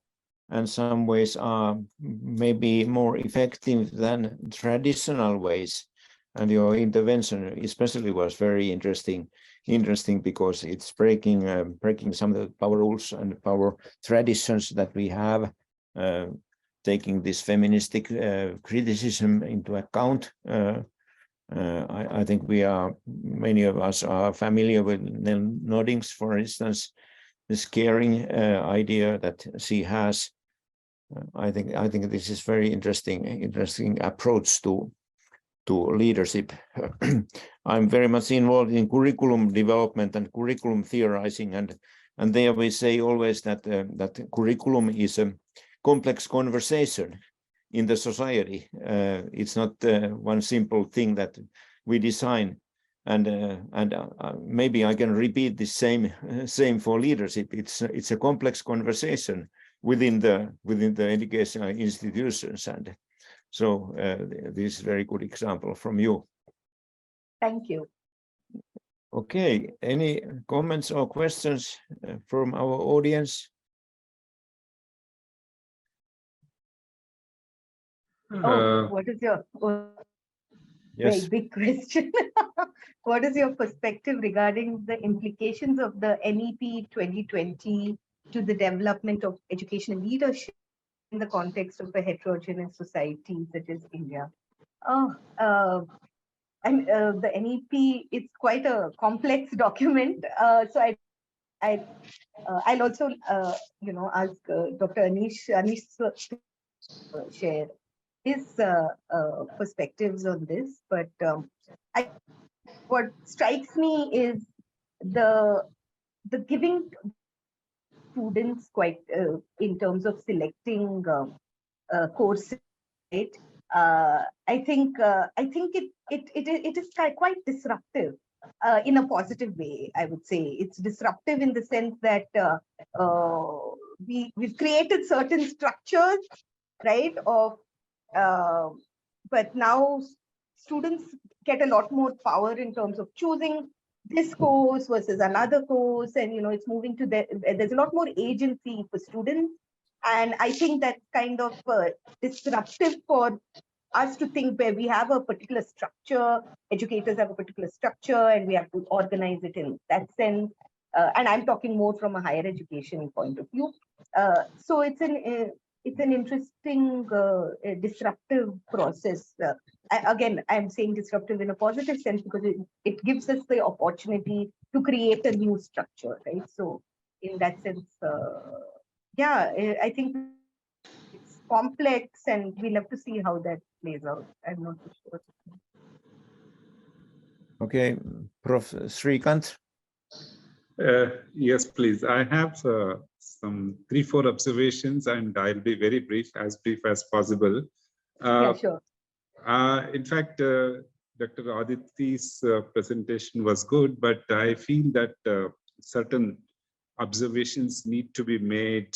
some ways are maybe more effective than traditional ways. And your intervention especially was very interesting because it's breaking some of the power rules and power traditions that we have, taking this feministic criticism into account. I think many of us are familiar with Nording's, for instance, this caring idea that she has. I think this is very interesting approach to leadership. I'm very much involved in curriculum development and curriculum theorizing, and there we say always that that curriculum is a complex conversation in the society. It's not one simple thing that we design, and maybe I can repeat the same for leadership. It's a complex conversation within the educational institutions, and so this is a very good example from you. Thank you. Okay, any comments or questions from our audience? What is your Yes. very big question? What is your perspective regarding the implications of the NEP 2020 to the development of educational leadership in the context of a heterogeneous society such as India? And the NEP, it's quite a complex document. So I'll also ask Dr. Aneesh to share his perspectives on this. But what strikes me is the giving students quite in terms of selecting courses, right? I think it is quite disruptive in a positive way. I would say it's disruptive in the sense that we've created certain structures, right? But now students get a lot more power in terms of choosing this course versus another course, and it's moving to there's a lot more agency for students, and I think that's kind of disruptive for us to think where we have a particular structure, educators have a particular structure, and we have to organize it in that sense. And I'm talking more from a higher education point of view. So it's an interesting disruptive process. Again, I'm saying disruptive in a positive sense because it gives us the opportunity to create a new structure, right? So in that sense, yeah, I think it's complex and we'll have to see how that plays out. I'm not too sure. Okay, Prof. Srikant. Yes, please. I have some 3-4 observations, and I'll be very brief as possible. Yeah, sure. In fact, Dr. Aditi's presentation was good, but I feel that certain observations need to be made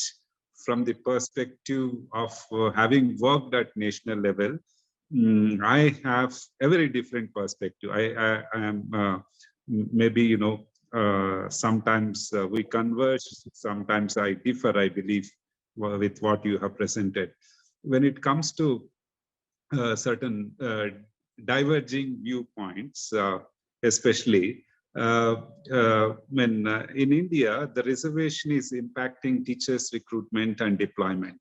from the perspective of having worked at national level. I have a very different perspective. I am maybe, sometimes we converge, sometimes I differ, I believe, with what you have presented. When it comes to certain diverging viewpoints, especially when in India, the reservation is impacting teachers' recruitment and deployment.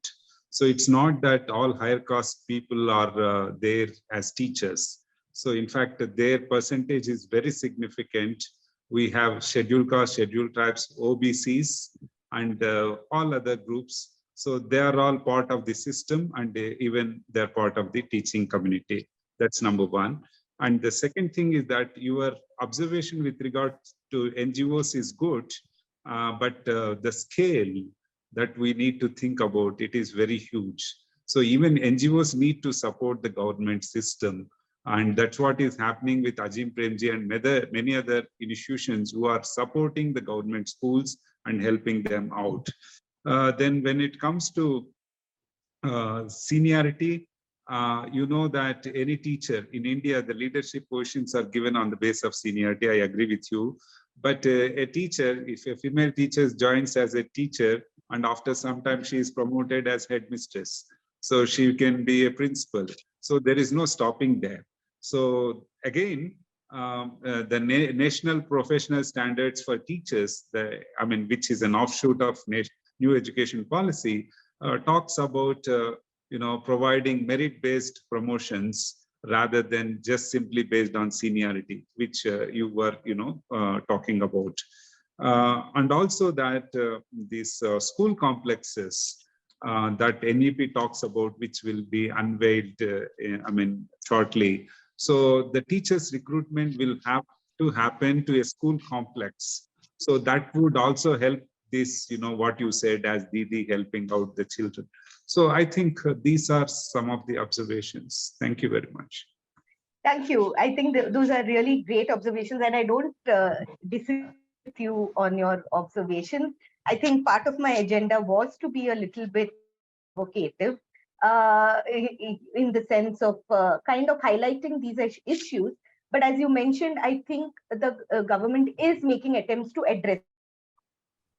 So it's not that all higher caste people are there as teachers. So in fact, their percentage is very significant. We have scheduled caste, scheduled tribes, OBCs, and all other groups. So they are all part of the system, and even they're part of the teaching community. That's number one. And the second thing is that your observation with regard to NGOs is good, but the scale that we need to think about, it is very huge. So even NGOs need to support the government system. And that's what is happening with Ajim Premji and many other institutions who are supporting the government schools and helping them out. Then when it comes to seniority, you know that any teacher in India, the leadership positions are given on the basis of seniority. I agree with you. But a teacher, if a female teacher joins as a teacher, and after some time she is promoted as headmistress, so she can be a principal. So there is no stopping there. So again, the national professional standards for teachers, which is an offshoot of new education policy, talks about providing merit-based promotions rather than just simply based on seniority, which you were talking about, and also that these school complexes that NEP talks about, which will be unveiled shortly. So the teachers recruitment will have to happen to a school complex. So that would also help this, what you said as Didi helping out the children. So I think these are some of the observations. Thank you very much. Thank you. I think those are really great observations, and I don't disagree with you on your observations. I think part of my agenda was to be a little bit provocative in the sense of kind of highlighting these issues. But as you mentioned, I think the government is making attempts to address,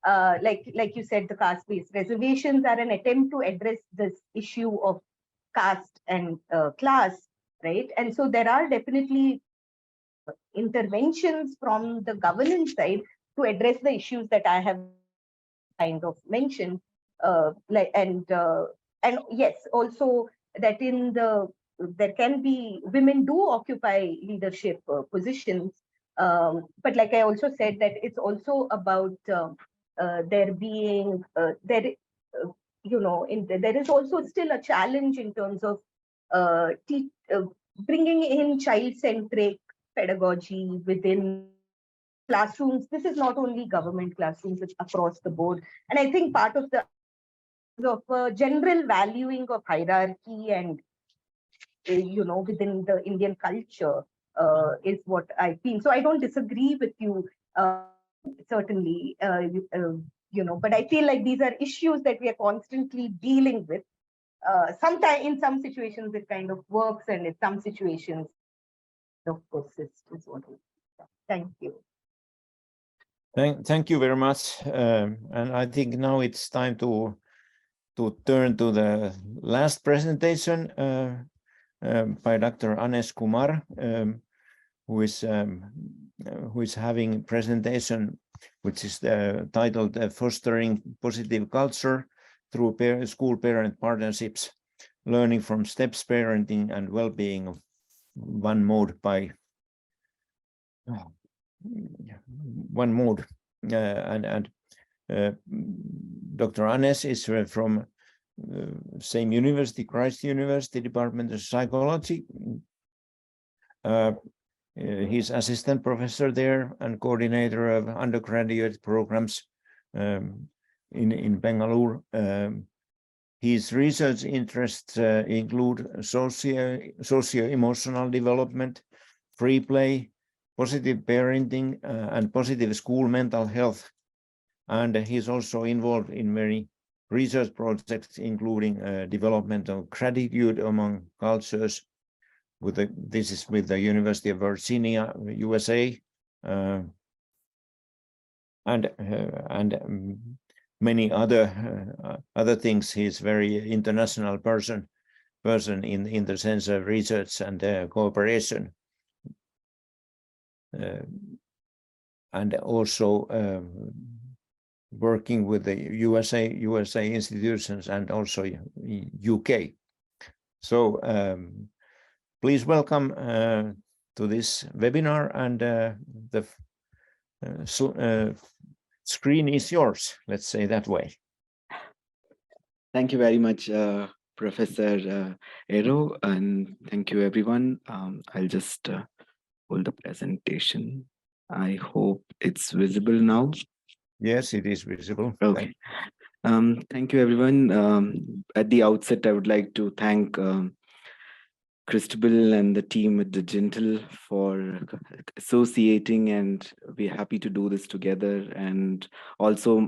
like you said, the caste-based reservations are an attempt to address this issue of caste and class, right? And so there are definitely interventions from the governance side to address the issues that I have kind of mentioned, and yes, also that there can be women do occupy leadership positions, but like I also said, that it's also about there being there is also still a challenge in terms of bringing in child-centric pedagogy within classrooms. This is not only government classrooms, it's across the board. And I think part of the general valuing of hierarchy and within the Indian culture is what I feel. So I don't disagree with you certainly, but I feel like these are issues that we are constantly dealing with. Sometimes in some situations it kind of works, and in some situations of persists is what we say. Thank you. Thank you very much. And I think now it's time to turn to the last presentation by Dr. Aneesh Kumar, who is having a presentation which is titled Fostering Positive Culture through School Parent Partnerships, Learning from Steps, Parenting and Wellbeing of One Mode by One Mode. And Dr. Aneesh is from same university, Christ University, Department of Psychology. He's assistant professor there and coordinator of undergraduate programs in Bengaluru. His research interests include socio-emotional development, free play, positive parenting, and positive school mental health. And he's also involved in many research projects, including development of gratitude among cultures. This is with the University of Virginia, USA, and many other things. He's very international person in the sense of research and cooperation, and also working with the USA institutions and also UK. So please welcome to this webinar, and the screen is yours, let's say that way. Thank you very much, Professor Eero, and thank you everyone. I'll just hold the presentation. I hope it's visible now. Yes, it is visible. Okay. Thank you everyone. At the outset, I would like to thank Christabel and the team at the GINTL for associating, and we're happy to do this together. And also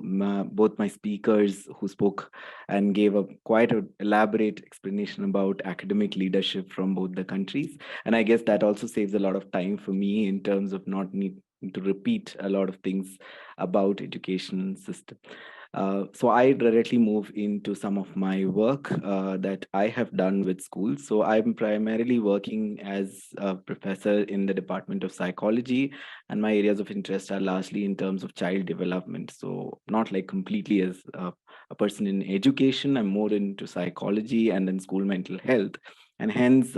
both my speakers who spoke and gave a quite an elaborate explanation about academic leadership from both the countries. And I guess that also saves a lot of time for me in terms of not needing to repeat a lot of things about education system. So I directly move into some of my work that I have done with schools. So I'm primarily working as a professor in the Department of Psychology, and my areas of interest are largely in terms of child development. So not like completely as a person in education, I'm more into psychology and then school mental health. And hence,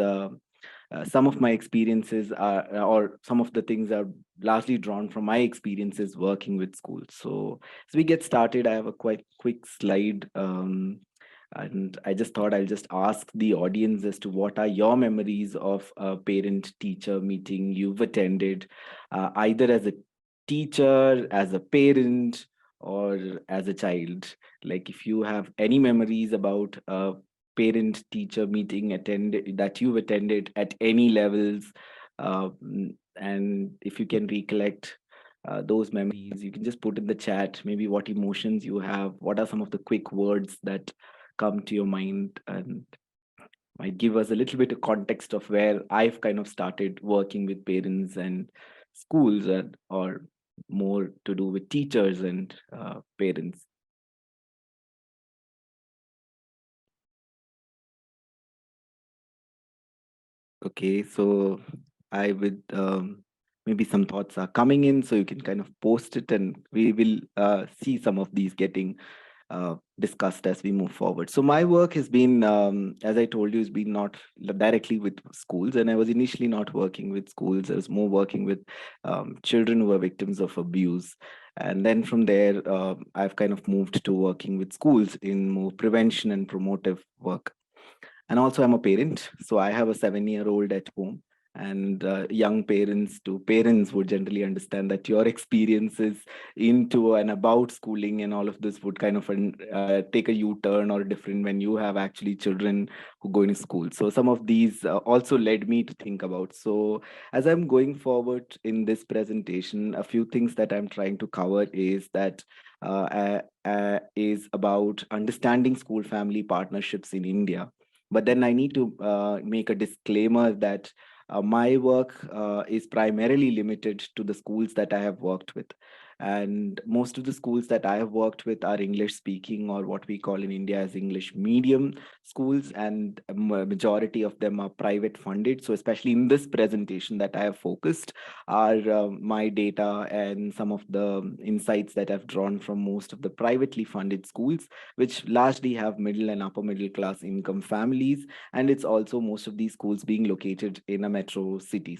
some of my experiences are, or some of the things are largely drawn from my experiences working with schools. So as we get started, I have a quite quick slide. And I just thought I'll just ask the audience as to what are your memories of a parent-teacher meeting you've attended, either as a teacher, as a parent, or as a child. Like if you have any memories about a parent-teacher meeting that you've attended at any levels, and if you can recollect those memories, you can just put in the chat maybe what emotions you have, what are some of the quick words that come to your mind, and might give us a little bit of context of where I've kind of started working with parents and schools, or more to do with teachers and parents. Okay, so I would maybe some thoughts are coming in, so you can kind of post it, and we will see some of these getting discussed as we move forward. So my work has been, as I told you, has been not directly with schools, and I was initially not working with schools. I was more working with children who are victims of abuse. And then from there, I've kind of moved to working with schools in more prevention and promotive work. And also I'm a parent, so I have a 7-year-old at home. And young parents to parents would generally understand that your experiences into and about schooling and all of this would kind of take a U-turn or different when you have actually children who go into school. So some of these also led me to think about. So as I'm going forward in this presentation, a few things that I'm trying to cover is that is about understanding school-family partnerships in India. But then I need to make a disclaimer that my work is primarily limited to the schools that I have worked with. And most of the schools that I have worked with are English speaking, or what we call in India as English medium schools, and a majority of them are private funded. So especially in this presentation that I have focused are my data and some of the insights that I've drawn from most of the privately funded schools, which largely have middle and upper middle class income families. And it's also most of these schools being located in a metro city.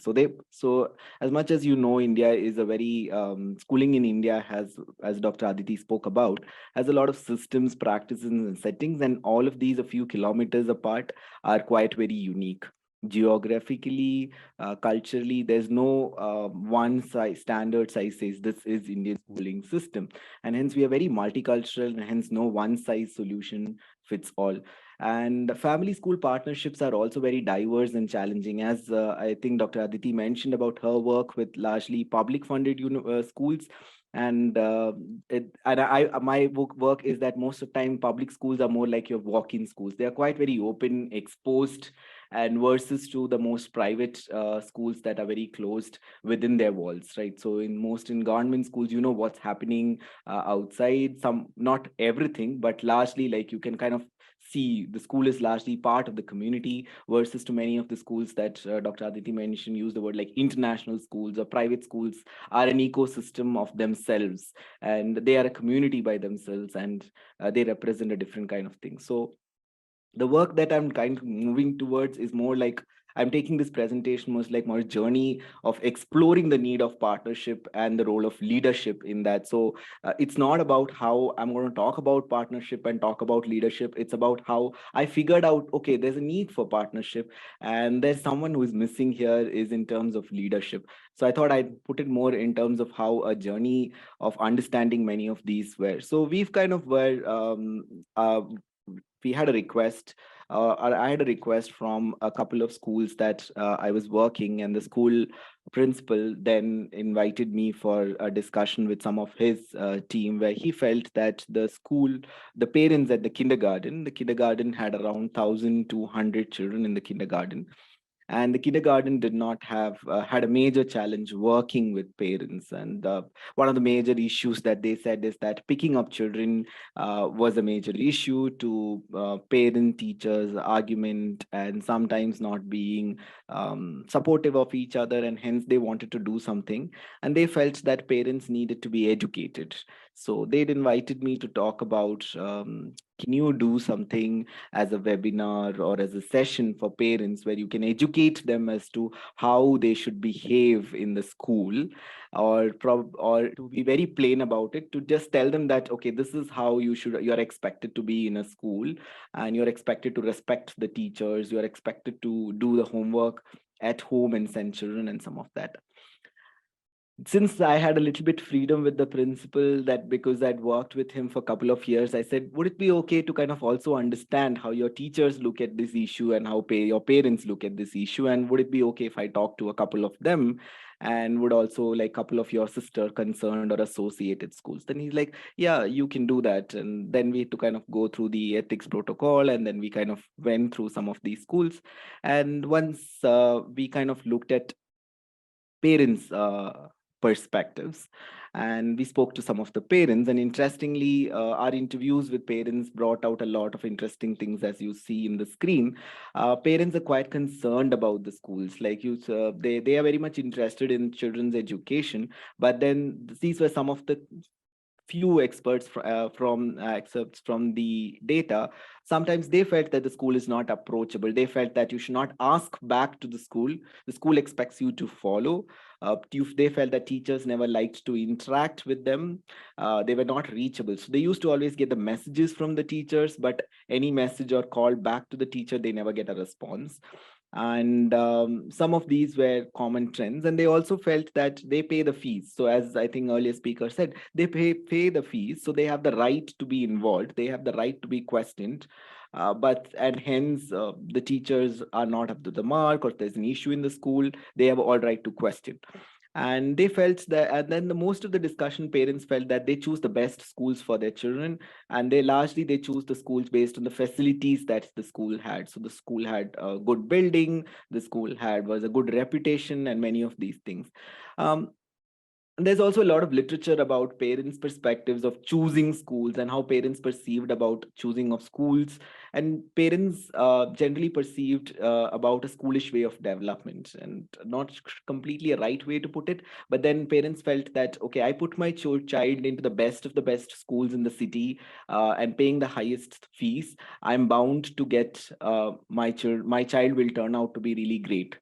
So as much as you know, India is a very schooling in India has, as Dr. Aditi spoke about, has a lot of systems, practices, and settings, and all of these a few kilometers apart are quite very unique. geographically, culturally, there's no one size standard size says this is Indian schooling system, and hence we are very multicultural, and hence no one size solution fits all. And family school partnerships are also very diverse and challenging, as I think Dr. Aditi mentioned about her work with largely public funded schools. And my work is that most of the time public schools are more like your walk-in schools. They are quite very open, exposed, and versus to the most private schools that are very closed within their walls, right? So in government schools, you know what's happening outside, some, not everything, but largely, like, you can kind of see the school is largely part of the community, versus to many of the schools that Dr. Aditi mentioned, use the word like international schools or private schools are an ecosystem of themselves, and they are a community by themselves, and they represent a different kind of thing. So the work that I'm kind of moving towards is more like, I'm taking this presentation most like more journey of exploring the need of partnership and the role of leadership in that. So it's not about how I'm going to talk about partnership and talk about leadership. It's about how I figured out, okay, there's a need for partnership, and there's someone who is missing here is in terms of leadership. So I thought I'd put it more in terms of how a journey of understanding many of these were. So we've kind of we had a request, or I had a request from a couple of schools that I was working, and the school principal then invited me for a discussion with some of his team, where he felt that the parents at the kindergarten had around 1,200 children in the kindergarten. And the kindergarten did not have had a major challenge working with parents. And one of the major issues that they said is that picking up children was a major issue to parent teachers argument, and sometimes not being supportive of each other, and hence they wanted to do something, and they felt that parents needed to be educated. So they'd invited me to talk about, can you do something as a webinar or as a session for parents where you can educate them as to how they should behave in the school, or to be very plain about it, to just tell them that, okay, this is how you're expected to be in a school, and you're expected to respect the teachers, you're expected to do the homework at home and send children, and some of that. Since I had a little bit freedom with the principal, that because I'd worked with him for a couple of years, I said, would it be okay to kind of also understand how your teachers look at this issue and how your parents look at this issue? And would it be okay if I talk to a couple of them, and would also like a couple of your sister concerned or associated schools? Then he's like, yeah, you can do that. And then we had to kind of go through the ethics protocol, and then we kind of went through some of these schools. And once we kind of looked at parents' perspectives, and we spoke to some of the parents, and interestingly our interviews with parents brought out a lot of interesting things, as you see in the screen. Parents are quite concerned about the schools, like they are very much interested in children's education, but then these were some of the few experts from excerpts from the data. Sometimes they felt that the school is not approachable. They felt that you should not ask back to the school. The school expects you to follow. They felt that teachers never liked to interact with them. They were not reachable. So they used to always get the messages from the teachers, but any message or call back to the teacher, they never get a response. And some of these were common trends, and they also felt that they pay the fees. So as I think earlier speaker said, they pay the fees, so they have the right to be involved, they have the right to be questioned, and hence the teachers are not up to the mark, or if there's an issue in the school, they have all right to question. And they felt that, and then most of the discussion, parents felt that they choose the best schools for their children, and they choose the schools based on the facilities that the school had. So the school had a good building, the school was a good reputation, and many of these things. And there's also a lot of literature about parents' perspectives of choosing schools, and how parents perceived about choosing of schools, and parents generally perceived about a schoolish way of development, and not completely a right way to put it. But then parents felt that, okay, I put my child into the best of the best schools in the city, and paying the highest fees, I'm bound to get my child will turn out to be really great.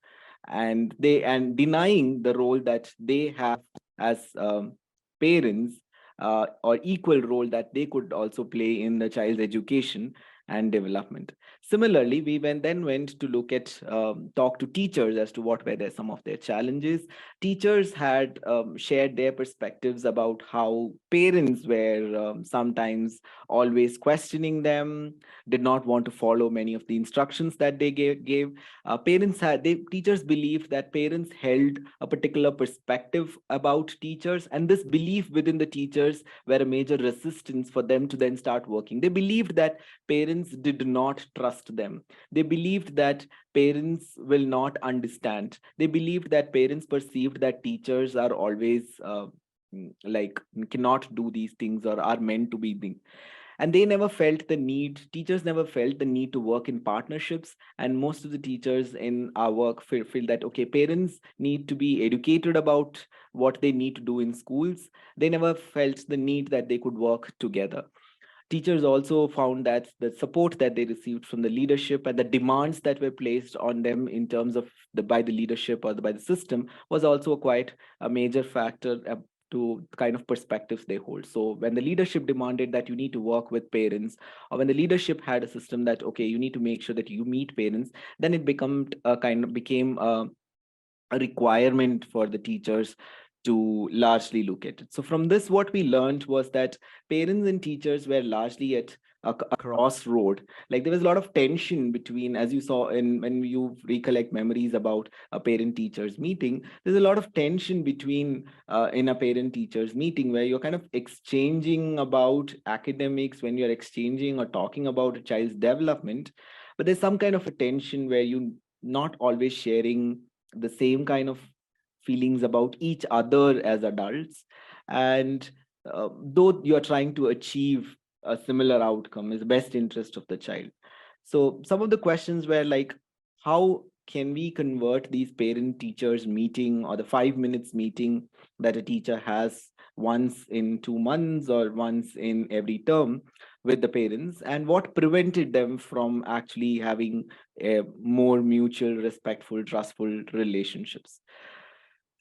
And denying the role that they have as parents, or equal role that they could also play in the child's education. and development. Similarly, we then went to look at, talk to teachers as to what were some of their challenges. Teachers had shared their perspectives about how parents were sometimes always questioning them, did not want to follow many of the instructions that they gave. Teachers believed that parents held a particular perspective about teachers, and this belief within the teachers were a major resistance for them to then start working. They believed that parents did not trust them. They believed that parents will not understand. They believed that parents perceived that teachers are always like cannot do these things or are meant to be. And they never felt the need, teachers never felt the need to work in partnerships. And most of the teachers in our work feel that, okay, parents need to be educated about what they need to do in schools. They never felt the need that they could work together. Teachers also found that the support that they received from the leadership and the demands that were placed on them in terms of by the leadership or by the system was also quite a major factor to kind of perspectives they hold. So when the leadership demanded that you need to work with parents, or when the leadership had a system that, okay, you need to make sure that you meet parents, then it became a requirement for the teachers to largely look at it. So from this, what we learned was that parents and teachers were largely at a crossroad. Like there was a lot of tension between, as you saw when you recollect memories about a parent-teachers meeting, there's a lot of tension between in a parent-teachers meeting where you're kind of exchanging about academics, when you're exchanging or talking about a child's development, but there's some kind of a tension where you're not always sharing the same kind of feelings about each other as adults. And though you're trying to achieve a similar outcome is the best interest of the child. So some of the questions were like, how can we convert these parent teachers meeting or the 5 minutes meeting that a teacher has once in 2 months or once in every term with the parents, and what prevented them from actually having a more mutual, respectful, trustful relationships?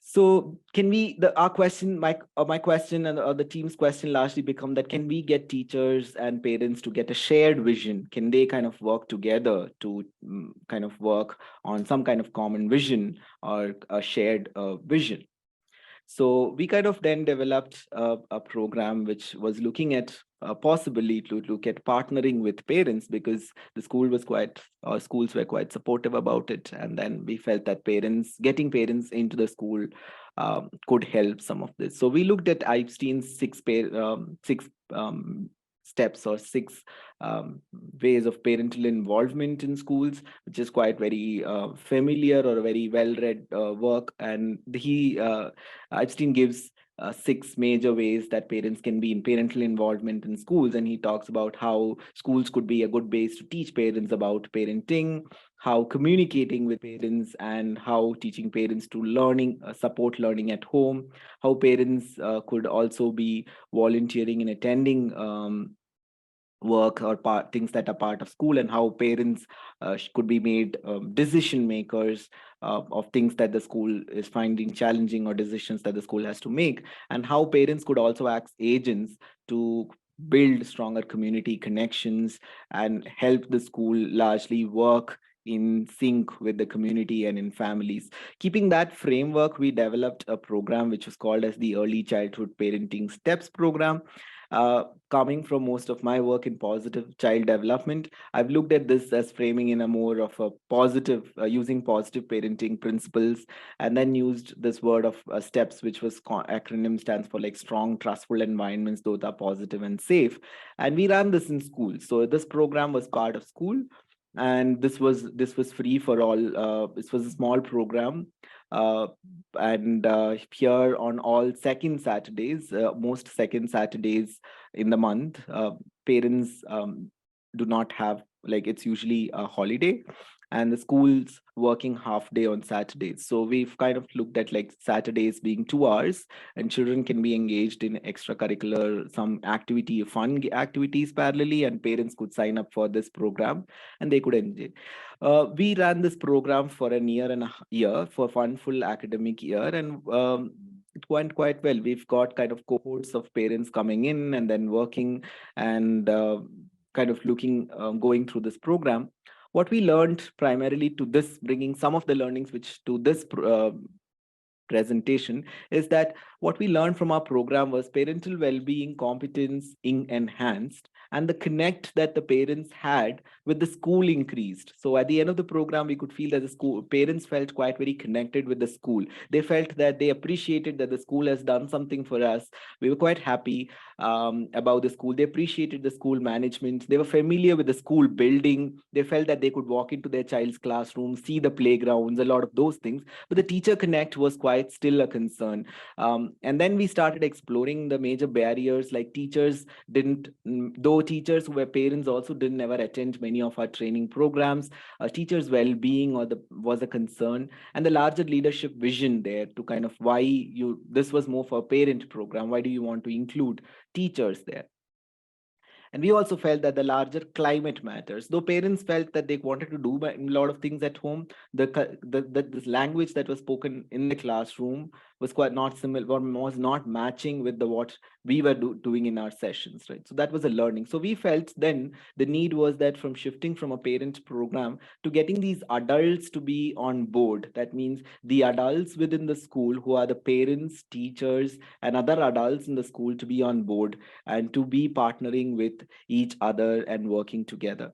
So can we, our question, my question and the team's question largely become that, can we get teachers and parents to get a shared vision? Can they kind of work together to kind of work on some kind of common vision or a shared vision? So we kind of then developed a program which was looking at possibly to look at partnering with parents, because the school was schools were quite supportive about it. And then we felt that getting parents into the school could help some of this. So we looked at Einstein's six steps or 6 ways of parental involvement in schools, which is quite very familiar or very well-read work. And Einstein gives 6 major ways that parents can be in parental involvement in schools. And he talks about how schools could be a good base to teach parents about parenting, how communicating with parents, and how teaching parents to support learning at home, how parents could also be volunteering and attending work or things that are part of school, and how parents could be made decision makers of things that the school is finding challenging or decisions that the school has to make, and how parents could also act agents to build stronger community connections and help the school largely work in sync with the community and in families. Keeping that framework, we developed a program which was called as the Early Childhood Parenting Steps Program. Coming from most of my work in positive child development, I've looked at this as framing in a more of a positive, using positive parenting principles, and then used this word of steps, which was acronym stands for like strong, trustful environments, those are positive and safe. And we ran this in school. So this program was part of school, and this was free for all. This was a small program. And here on all second Saturdays, most second Saturdays in the month, parents do not have, like, it's usually a holiday, and the school's working half day on Saturdays. So we've kind of looked at like Saturdays being 2 hours, and children can be engaged in extracurricular, some fun activities parallelly, and parents could sign up for this program and they could enjoy. We ran this program for a year, for one full academic year, and it went quite well. We've got kind of cohorts of parents coming in and then working, and kind of going through this program, what we learned primarily to this, bringing some of the learnings which to this presentation, is that what we learned from our program was parental well-being competence enhanced, and the connect that the parents had with the school increased. So at the end of the program, we could feel that the parents felt quite very connected with the school. They felt that they appreciated that the school has done something for us. We were quite happy about the school. They appreciated the school management. They were familiar with the school building. They felt that they could walk into their child's classroom, see the playgrounds, a lot of those things. But the teacher connect was quite still a concern. And then we started exploring the major barriers, like teachers didn't, though teachers who were parents also didn't ever attend many of our training programs. Teachers' well-being was a concern, and the larger leadership vision there to kind of this was more for a parent program. Why do you want to include teachers there? And we also felt that the larger climate matters. Though parents felt that they wanted to do a lot of things at home, this language that was spoken in the classroom was quite not similar, or was not matching with what we were doing in our sessions, right? So that was a learning. So we felt then the need was that from shifting from a parent program to getting these adults to be on board. That means the adults within the school who are the parents, teachers, and other adults in the school to be on board and to be partnering with each other and working together.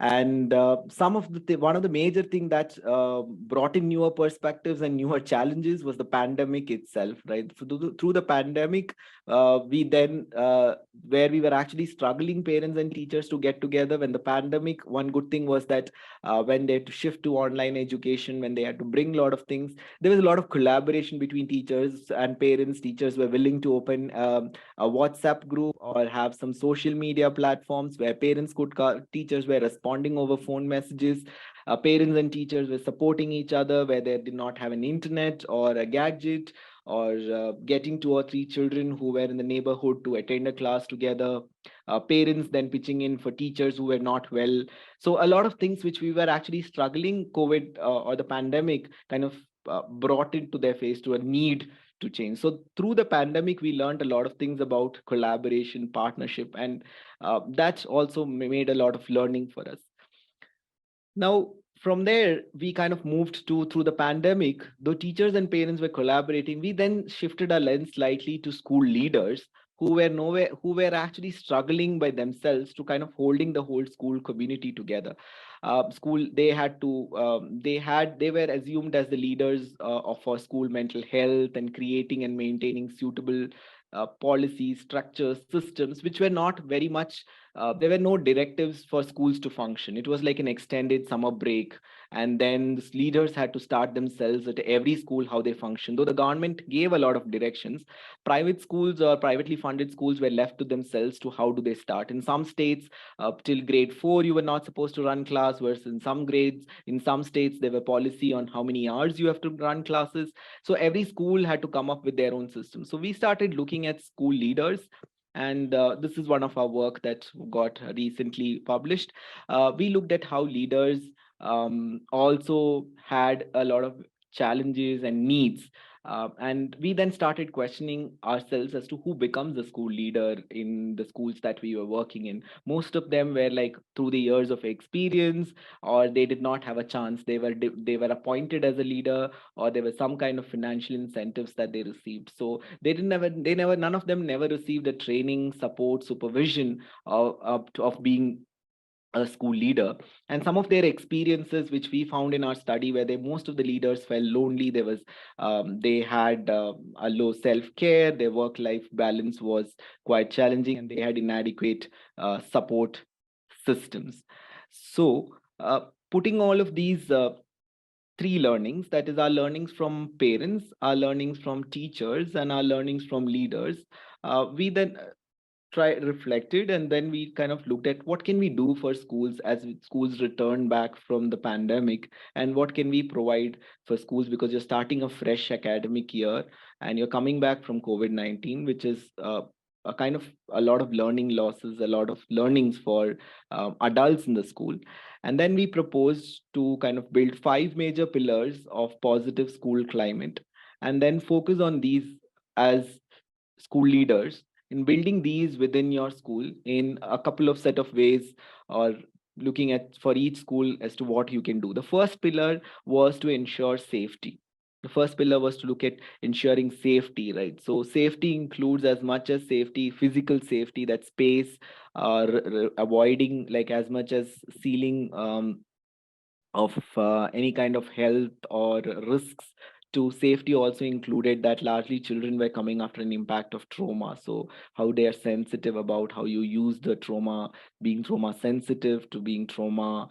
And one of the major things that brought in newer perspectives and newer challenges was the pandemic itself, right? So through the pandemic, we then, where we were actually struggling, parents and teachers, to get together. When the pandemic, one good thing was that when they had to shift to online education, when they had to bring a lot of things, there was a lot of collaboration between teachers and parents. Teachers were willing to open a WhatsApp group or have some social media platforms where teachers were responding over phone messages. Parents and teachers were supporting each other where they did not have an internet or a gadget, or getting 2 or 3 children who were in the neighborhood to attend a class together. Parents then pitching in for teachers who were not well. So a lot of things which we were actually struggling, COVID or the pandemic kind of brought into their face to a need to change. So through the pandemic, we learned a lot of things about collaboration, partnership, and that's also made a lot of learning for us. Now, from there, we kind of moved through the pandemic, though teachers and parents were collaborating, we then shifted our lens slightly to school leaders who were actually struggling by themselves to kind of holding the whole school community together. They were assumed as the leaders of our school mental health and creating and maintaining suitable policies, structures, systems, which were not very much, there were no directives for schools to function. It was like an extended summer break. And then the leaders had to start themselves at every school how they function. Though the government gave a lot of directions, private schools or privately funded schools were left to themselves to how do they start. In some states, till grade 4, you were not supposed to run class, versus in some states, there were policy on how many hours you have to run classes. So every school had to come up with their own system. So we started looking at school leaders. And this is one of our work that got recently published. We looked at how leaders also had a lot of challenges and needs. And we then started questioning ourselves as to who becomes a school leader in the schools that we were working in. Most of them were like through the years of experience, or they did not have a chance. They were appointed as a leader, or there was some kind of financial incentives that they received. So none of them never received a training, support, supervision of being a school leader. And some of their experiences which we found in our study, where most of the leaders felt lonely, they had a low self-care, their work-life balance was quite challenging, and they had inadequate support systems. So putting all of these 3 learnings, that is our learnings from parents, our learnings from teachers, and our learnings from leaders, we then reflected, and then we kind of looked at what can we do for schools as schools return back from the pandemic, and what can we provide for schools, because you're starting a fresh academic year and you're coming back from COVID-19, which is a kind of a lot of learning losses, a lot of learnings for adults in the school. And then we proposed to kind of build 5 major pillars of positive school climate, and then focus on these as school leaders, in building these within your school in a couple of set of ways, or looking at for each school as to what you can do. The first pillar was to ensure safety. The first pillar was to look at ensuring safety, right? So safety includes as much as safety, physical safety, that space, avoiding like as much as sealing of any kind of health or risks to safety also included that largely children were coming after an impact of trauma. So how they are sensitive about how you use the trauma, being trauma sensitive to being trauma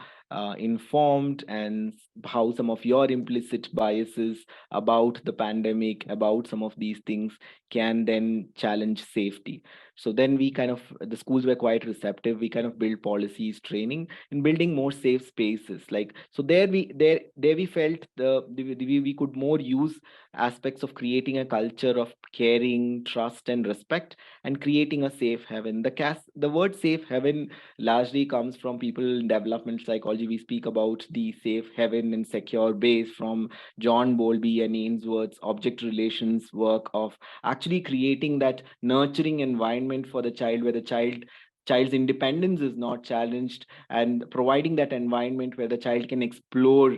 informed, and how some of your implicit biases about the pandemic, about some of these things can then challenge safety. So then we kind of, the schools were quite receptive. We kind of build policies, training, and building more safe spaces. Like, so there we felt we could more use aspects of creating a culture of caring, trust, and respect, and creating a safe haven. The word safe haven largely comes from people in development psychology. We speak about the safe haven and secure base from John Bowlby and Ainsworth's object relations work of actually creating that nurturing environment for the child, where the child's independence is not challenged, and providing that environment where the child can explore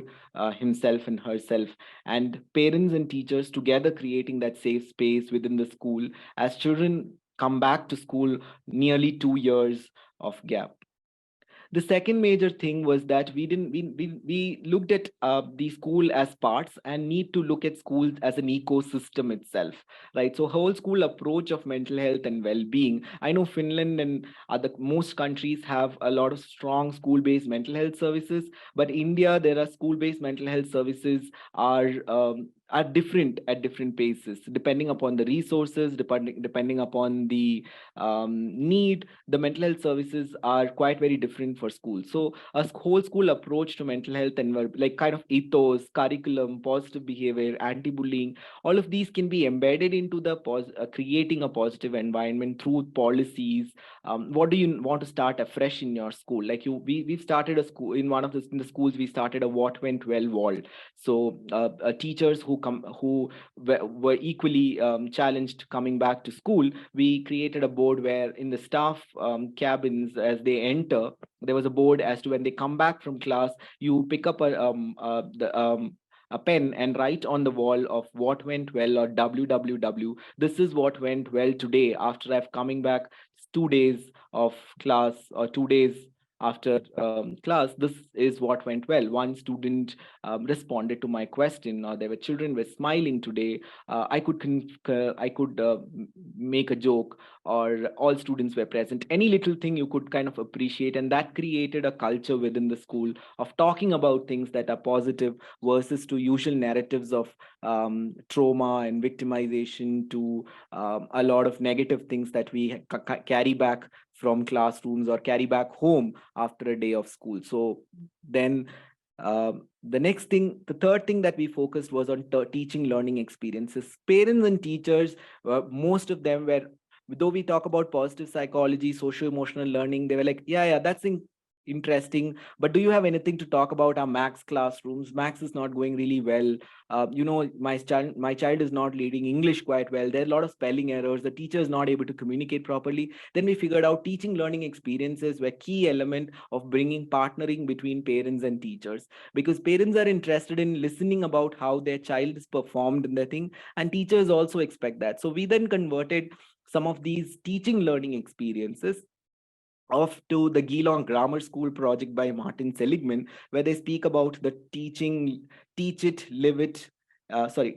himself and herself, and parents and teachers together creating that safe space within the school as children come back to school nearly 2 years of gap. The second major thing was that we looked at the school as parts, and need to look at schools as an ecosystem itself, right? So whole school approach of mental health and well-being. I know Finland and other most countries have a lot of strong school-based mental health services, but India, there are school-based mental health services are different at different paces, depending upon the resources, depending upon the need. The mental health services are quite very different for schools. So a whole school approach to mental health and like kind of ethos, curriculum, positive behavior, anti-bullying, all of these can be embedded into the creating a positive environment through policies. What do you want to start afresh in your school? Like we've started a school in in the schools. We started a what went well wall. So teachers who were equally challenged coming back to school, we created a board where in the staff cabins, as they enter, there was a board as to when they come back from class, you pick up a pen and write on the wall of what went well, or www. This is what went well today after I've coming back 2 days of class, or 2 days after class. This is what went well. One student responded to my question, or there were children were smiling today. I could make a joke, or all students were present. Any little thing you could kind of appreciate, and that created a culture within the school of talking about things that are positive versus to usual narratives of trauma and victimization, to a lot of negative things that we carry back from classrooms or carry back home after a day of school. So then the third thing that we focused was on teaching learning experiences. Parents and teachers, most of them were, though we talk about positive psychology, socio-emotional learning, they were like, yeah, that's interesting, but do you have anything to talk about our max classrooms? Max is not going really well. My child is not leading English quite well. There are a lot of spelling errors. The teacher is not able to communicate properly. Then we figured out teaching learning experiences were key element of bringing partnering between parents and teachers, because parents are interested in listening about how their child is performed in the thing, and teachers also expect that. So we then converted some of these teaching learning experiences off to the Geelong Grammar School project by Martin Seligman, where they speak about the teach it, live it,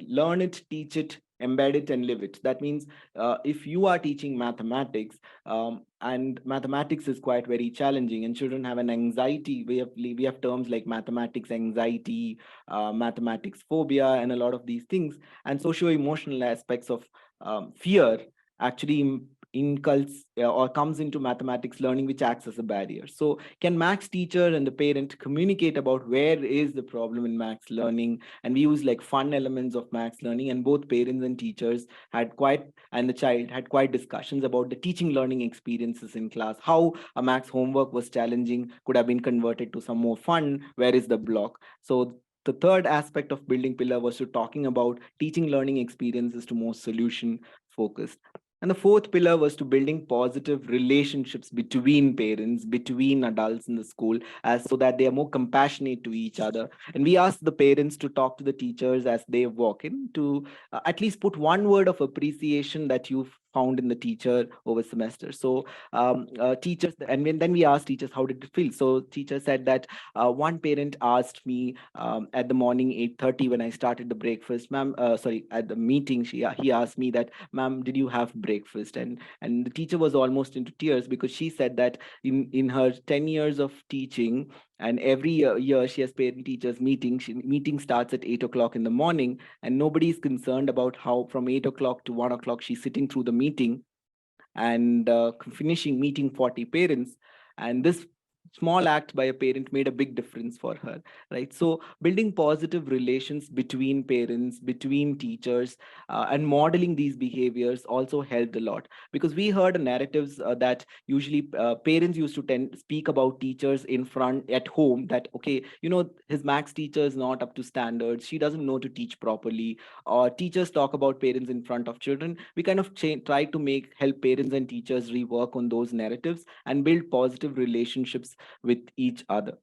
learn it, teach it, embed it, and live it. That means if you are teaching mathematics, and mathematics is quite very challenging, and children have an anxiety. We have terms like mathematics anxiety, mathematics phobia, and a lot of these things, and socio-emotional aspects of fear actually inculcates or comes into mathematics learning, which acts as a barrier. So can maths teacher and the parent communicate about where is the problem in maths learning? And we use like fun elements of maths learning, and both parents and teachers and the child had quite discussions about the teaching learning experiences in class, how a maths homework was challenging could have been converted to some more fun. Where is the block? So the third aspect of building pillar was to talking about teaching learning experiences to more solution focused. And the fourth pillar was to building positive relationships between parents, between adults in the school, as so that they are more compassionate to each other. And we asked the parents to talk to the teachers as they walk in, to at least put one word of appreciation that you've found in the teacher over semester. So teachers, and then we asked teachers, how did it feel? So teacher said that one parent asked me at the morning 8:30 when I started the breakfast, ma'am, sorry, at the meeting, he asked me that, ma'am, did you have breakfast? And the teacher was almost into tears, because she said that in her 10 years of teaching, and every year she has parent teachers meeting. Meeting starts at 8 o'clock in the morning, and nobody is concerned about how from 8 o'clock to 1 o'clock she's sitting through the meeting and finishing meeting 40 parents. And this small act by a parent made a big difference for her, right? So building positive relations between parents, between teachers, and modeling these behaviors also helped a lot, because we heard narratives that usually parents used to speak about teachers in front at home, that, okay, you know, his max teacher is not up to standards, she doesn't know to teach properly, or teachers talk about parents in front of children. We kind of try to help parents and teachers rework on those narratives and build positive relationships with each other.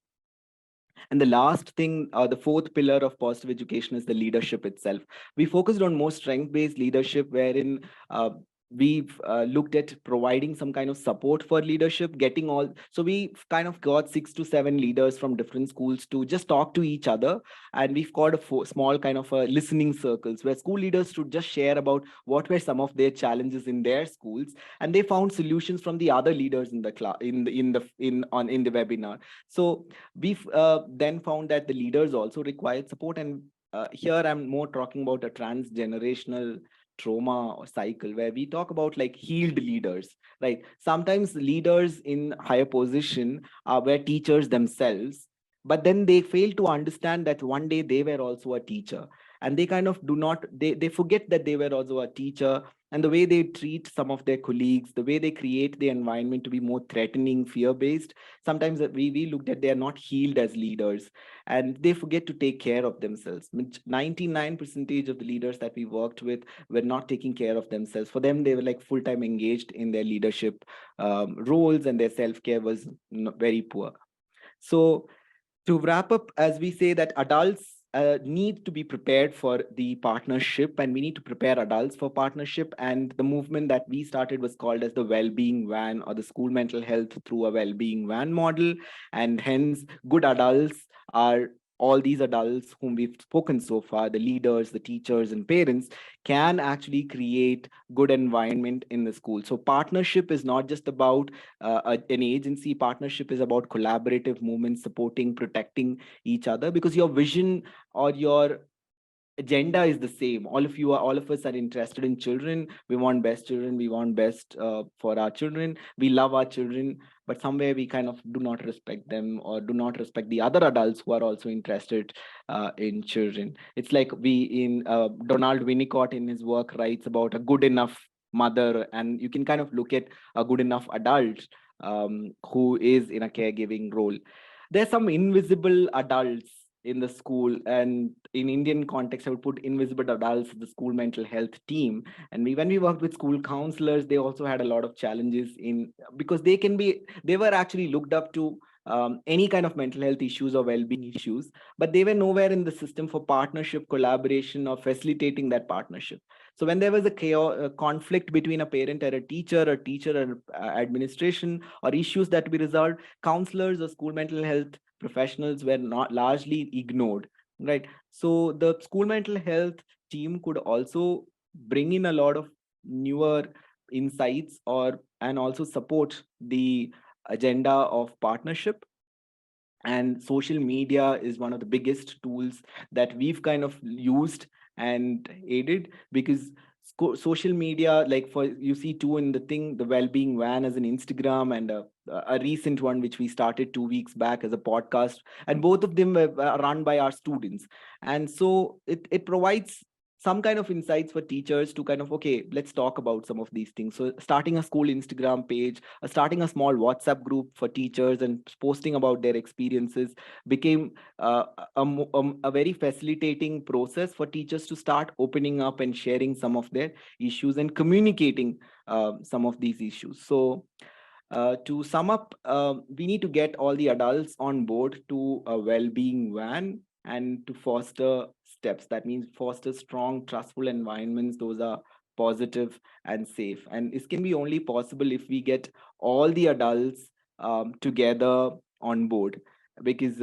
And the last thing, the fourth pillar of positive education, is the leadership itself. We focused on more strength-based leadership, wherein we've looked at providing some kind of support for leadership, so we kind of got 6 to 7 leaders from different schools to just talk to each other. And we've got a small kind of listening circles, where school leaders should just share about what were some of their challenges in their schools, and they found solutions from the other leaders in the class, in the webinar. So we've then found that the leaders also required support. And here I'm more talking about a transgenerational trauma or cycle, where we talk about like healed leaders, right? Sometimes leaders in higher position were teachers themselves, but then they fail to understand that one day they were also a teacher, and they kind of they forget that they were also a teacher. And the way they treat some of their colleagues, the way they create the environment to be more threatening, fear-based, sometimes we looked at, they are not healed as leaders, and they forget to take care of themselves. 99% of the leaders that we worked with were not taking care of themselves. For them, they were like full-time engaged in their leadership roles, and their self-care was very poor. So to wrap up, as we say that adults need to be prepared for the partnership, and we need to prepare adults for partnership. And the movement that we started was called as the Wellbeing Van, or the school mental health through a Wellbeing Van model. And hence, good adults are all these adults whom we've spoken so far, the leaders, the teachers, and parents, can actually create good environment in the school. So partnership is not just about an agency. Partnership is about collaborative movements, supporting, protecting each other, because your vision or your agenda is the same. All of us are interested in children. We want best children. We want best for our children. We love our children, but somewhere we kind of do not respect them, or do not respect the other adults who are also interested in children. It's like Donald Winnicott in his work writes about a good enough mother, and you can kind of look at a good enough adult who is in a caregiving role. There's some invisible adults in the school, and in Indian context, I would put invisible adults, the school mental health team. And when we worked with school counselors, they also had a lot of challenges because they were actually looked up to any kind of mental health issues or well-being issues, but they were nowhere in the system for partnership, collaboration, or facilitating that partnership. So when there was a conflict between a parent and a teacher and administration, or issues that to be resolved, counselors or school mental health professionals were not largely ignored, right? So the school mental health team could also bring in a lot of newer insights and also support the agenda of partnership. And social media is one of the biggest tools that we've kind of used and aided, because social media, like you see too in the Wellbeing Van as an Instagram, and a recent one which we started 2 weeks back as a podcast, and both of them were run by our students. And so it provides some kind of insights for teachers to kind of, okay, let's talk about some of these things. So starting a school Instagram page, starting a small WhatsApp group for teachers and posting about their experiences became a very facilitating process for teachers to start opening up and sharing some of their issues and communicating some of these issues. So to sum up, we need to get all the adults on board to a well-being van and to foster steps. That means foster strong, trustful environments. Those are positive and safe. And this can be only possible if we get all the adults together on board, because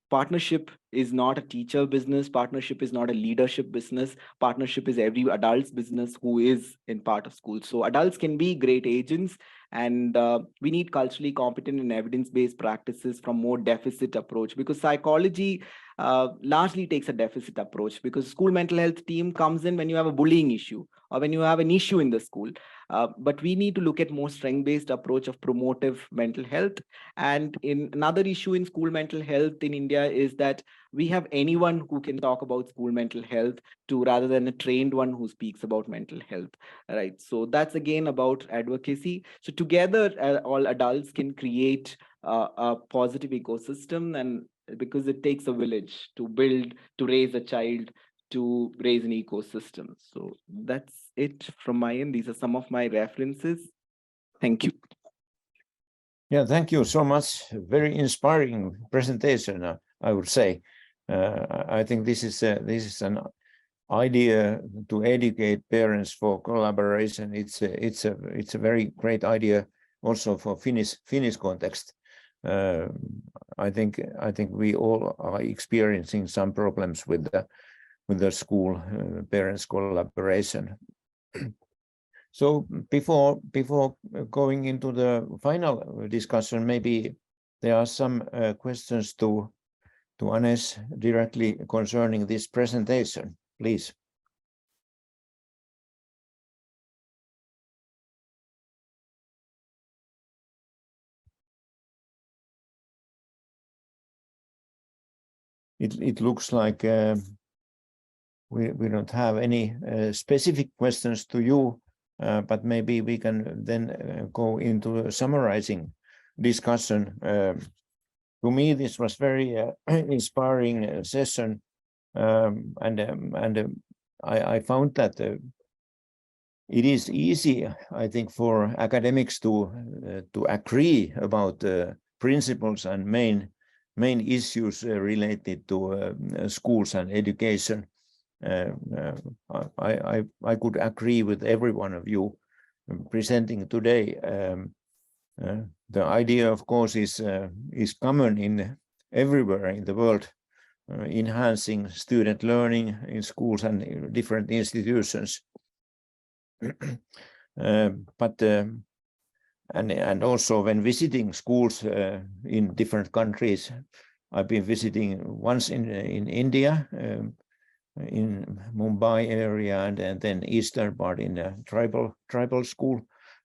partnership is not a teacher business. Partnership is not a leadership business. Partnership is every adult's business who is in part of school. So adults can be great agents, and we need culturally competent and evidence-based practices from more deficit approach, because psychology largely takes a deficit approach, because school mental health team comes in when you have a bullying issue or when you have an issue in the school. But we need to look at more strength-based approach of promotive mental health. And in another issue in school mental health in India is that we have anyone who can talk about school mental health to rather than a trained one who speaks about mental health, right? So that's again about advocacy. So together, all adults can create a positive ecosystem, and because it takes a village to build, to raise a child, to raise an ecosystem. So that's it from my end. These are some of my references. Thank you. Yeah, thank you so much. Very inspiring presentation, I would say. I think this is an idea to educate parents for collaboration. It's a very great idea also for Finnish context. I think we all are experiencing some problems with the school parents collaboration. So before going into the final discussion, maybe there are some questions to Aneesh directly concerning this presentation, please. It looks like we don't have any specific questions to you, but maybe we can then go into a summarizing discussion. To me, this was very inspiring session, and I found that it is easy, I think, for academics to agree about principles and main issues related to schools and education. I could agree with every one of you presenting today. The idea, of course, is common in everywhere in the world, enhancing student learning in schools and different institutions. But and also when visiting schools in different countries, I've been visiting once in India, in Mumbai area, and then eastern part in a tribal school,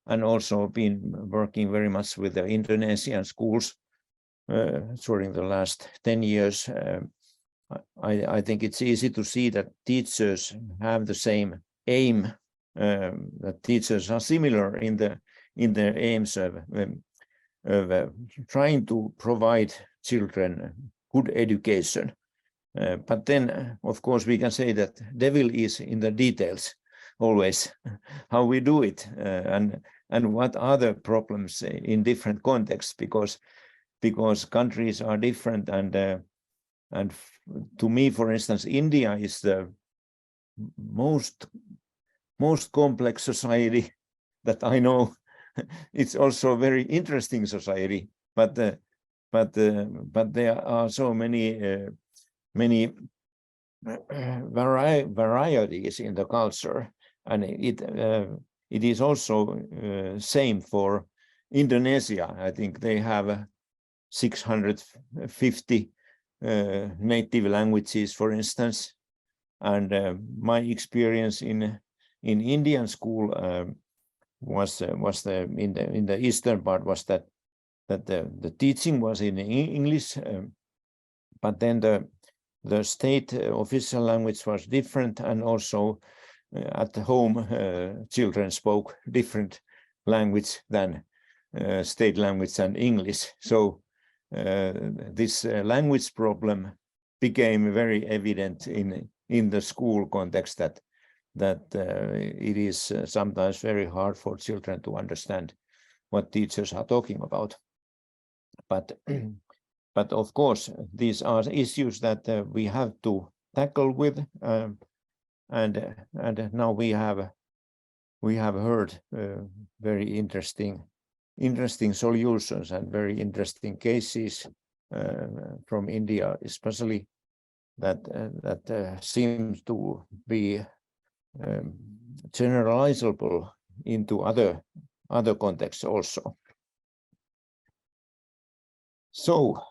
and also been working very much with the Indonesian schools during the last 10 years. I think it's easy to see that teachers have the same aim, that teachers are similar in their aims of trying to provide children good education. But then, of course, we can say that devil is in the details always, how we do it, and what are the problems in different contexts, because countries are different, and to me, for instance, India is the most complex society that I know. It's also a very interesting society, but there are so many varieties in the culture, and it is also same for Indonesia. I think they have 650 native languages, for instance, and my experience in Indian school was in the eastern part was that the teaching was in English, but then the state official language was different, and also at home children spoke different language than state language and English. So this language problem became very evident in the school context, that it is sometimes very hard for children to understand what teachers are talking about. But of course, these are issues that we have to tackle with, and now we have heard very interesting solutions and very interesting cases from India, especially that seems to be generalizable into other contexts also. So,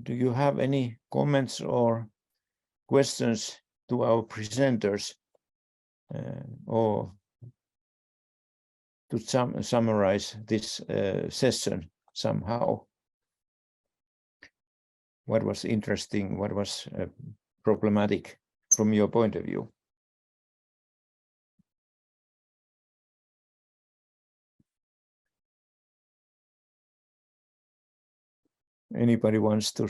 do you have any comments or questions to our presenters, or to summarize this session somehow? What was interesting? What was problematic from your point of view? Anybody wants to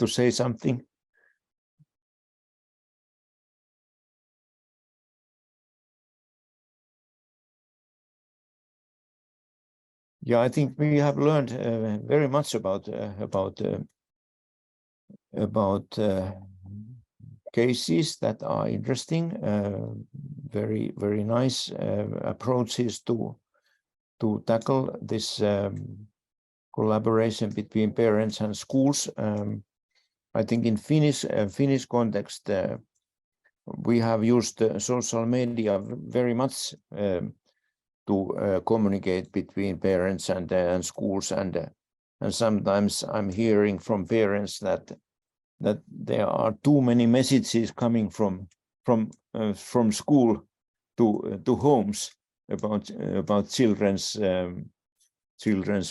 say something? Yeah, I think we have learned very much about cases that are interesting, very nice approaches to tackle this collaboration between parents and schools. I think in Finnish context, we have used social media very much to communicate between parents and schools, and sometimes I'm hearing from parents that there are too many messages coming from school to homes about children's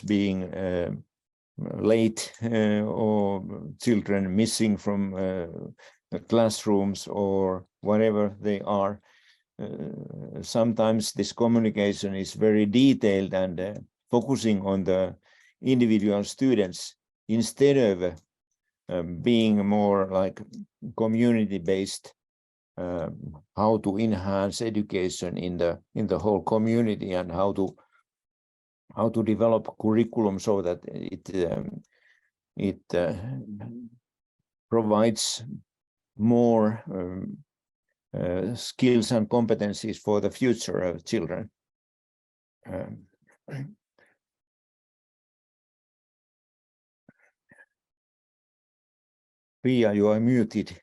being late, or children missing from the classrooms, or whatever they are. Sometimes this communication is very detailed and focusing on the individual students, instead of being more like community-based, how to enhance education in the whole community, and how to develop curriculum so that it provides more skills and competencies for the future of children. Pia, you are muted.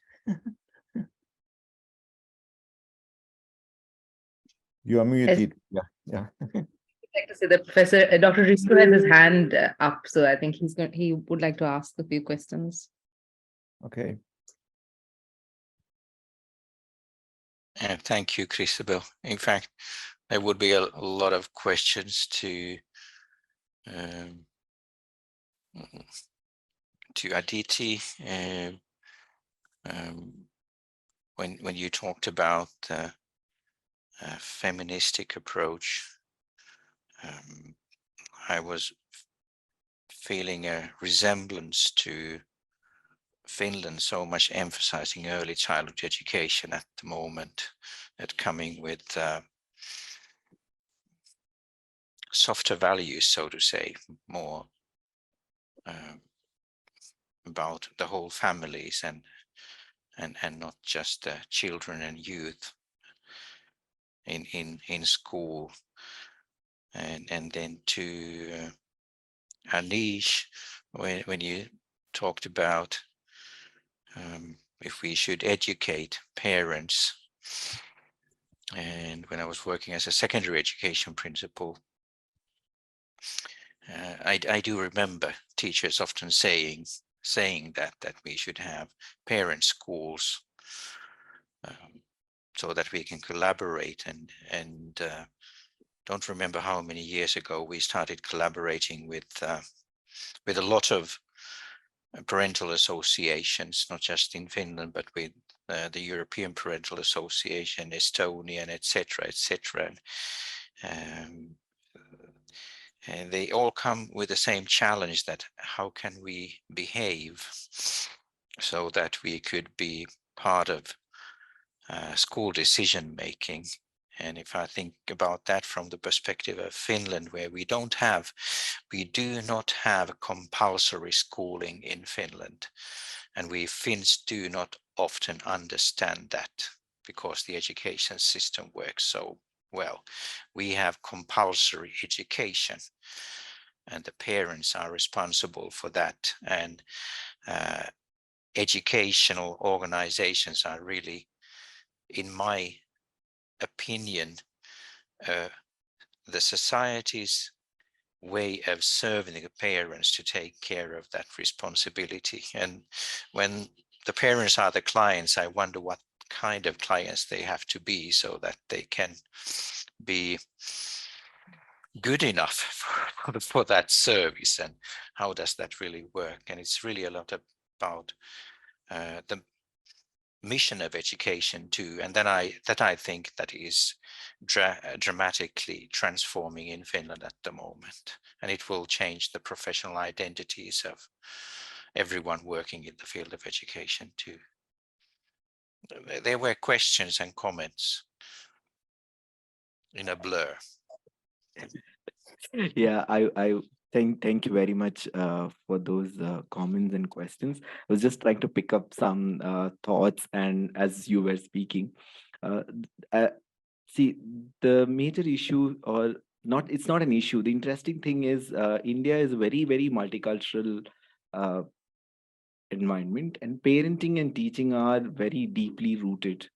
You are muted. Yes. Yeah. I'd like to say that Professor Dr. Risto has his hand up, so I think he would like to ask a few questions. Okay. Thank you, Christabel. In fact, there would be a lot of questions to Aditi, when you talked about the feministic approach. I was feeling a resemblance to Finland, so much emphasizing early childhood education at the moment, that coming with softer values, so to say, more about the whole families and not just children and youth in school. And then to Aneesh, when you talked about if we should educate parents, and when I was working as a secondary education principal, I do remember teachers often saying that we should have parent schools, so that we can collaborate, and don't remember how many years ago we started collaborating with a lot of parental associations, not just in Finland, but with the European Parental Association, Estonian, etc., etc. And they all come with the same challenge, that how can we behave so that we could be part of school decision making. And if I think about that from the perspective of Finland, where we do not have compulsory schooling in Finland, and we Finns do not often understand that because the education system works so well. We have compulsory education, and the parents are responsible for that. And educational organizations are really, in my opinion, the society's way of serving the parents to take care of that responsibility. And when the parents are the clients, I wonder what kind of clients they have to be so that they can be good enough for that service, and how does that really work. And it's really a lot about the mission of education too, and then I think that is dramatically transforming in Finland at the moment, and it will change the professional identities of everyone working in the field of education too. There were questions and comments in a blur. Yeah, I thank you very much for those comments and questions. I was just trying to pick up some thoughts, and as you were speaking, see, the major issue, or not, it's not an issue. The interesting thing is India is a very, very multicultural environment, and parenting and teaching are very deeply rooted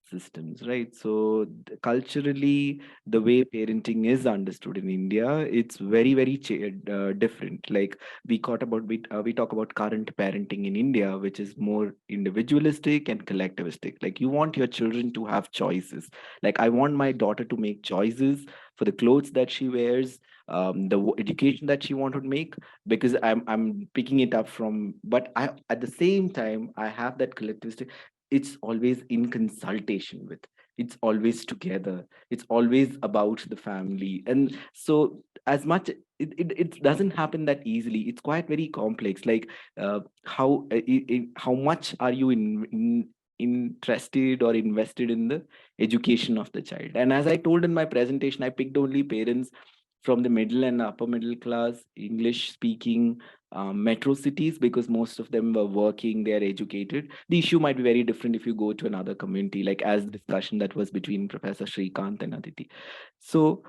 systems, right? So culturally, the way parenting is understood in India, it's very, very different. Like we talk about current parenting in India, which is more individualistic and collectivistic. Like you want your children to have choices. Like I want my daughter to make choices for the clothes that she wears, the education that she wanted to make, because I'm picking it up from. But I, at the same time, I have that collectivistic. It's always in consultation with, it's always together, it's always about the family. And so as much it doesn't happen that easily, it's quite very complex. Like how much are you interested or invested in the education of the child? And as I told in my presentation, I picked only parents from the middle and upper middle class, English speaking metro cities, because most of them were working, they are educated. The issue might be very different if you go to another community, like as the discussion that was between Professor Shrikant and Aditi. So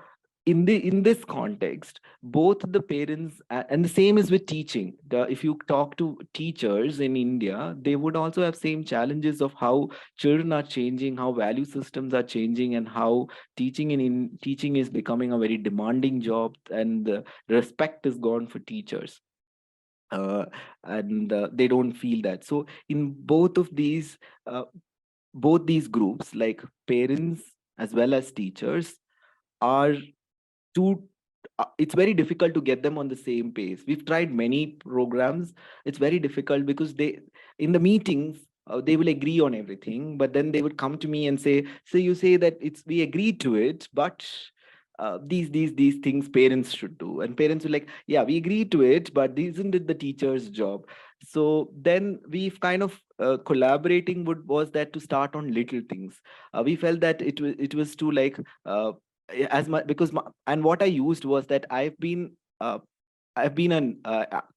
in this context, both the parents, and the same is with teaching. If you talk to teachers in India, they would also have same challenges of how children are changing, how value systems are changing, and how teaching teaching is becoming a very demanding job, and the respect is gone for teachers. And they don't feel that. So in both these groups, like parents as well as teachers, are two. It's very difficult to get them on the same pace. We've tried many programs. It's very difficult because they, in the meetings, they will agree on everything, but then they would come to me and say, so you say that we agreed to it, but these things parents should do. And parents will like, yeah, we agreed to it, but isn't it the teacher's job? So then we've kind of collaborating was that to start on little things. We felt that it was too like as much, because and what I used was that I've been a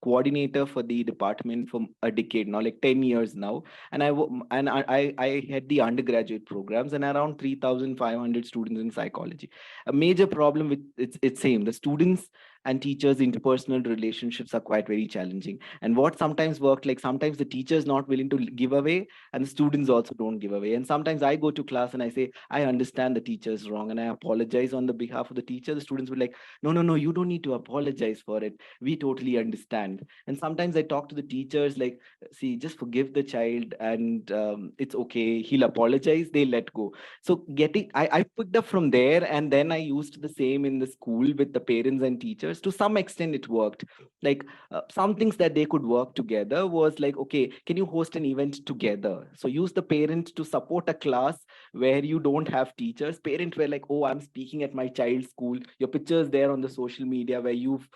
coordinator for the department for a decade now, like 10 years now. And I had the undergraduate programs and around 3,500 students in psychology. A major problem with it's same. The students and teachers' interpersonal relationships are quite very challenging. And what sometimes worked, like sometimes the teacher is not willing to give away and the students also don't give away. And sometimes I go to class and I say, I understand the teacher is wrong and I apologize on the behalf of the teacher. The students will like, no, you don't need to apologize for it. We totally understand. And sometimes I talk to the teachers like, see, just forgive the child and it's okay. He'll apologize. They let go. So I picked up from there, and then I used the same in the school with the parents and teachers. teachers. To some extent, it worked. Like some things that they could work together was like, okay, can you host an event together? So use the parent to support a class where you don't have teachers. Parents were like, oh, I'm speaking at my child's school. Your picture's there on the social media where you've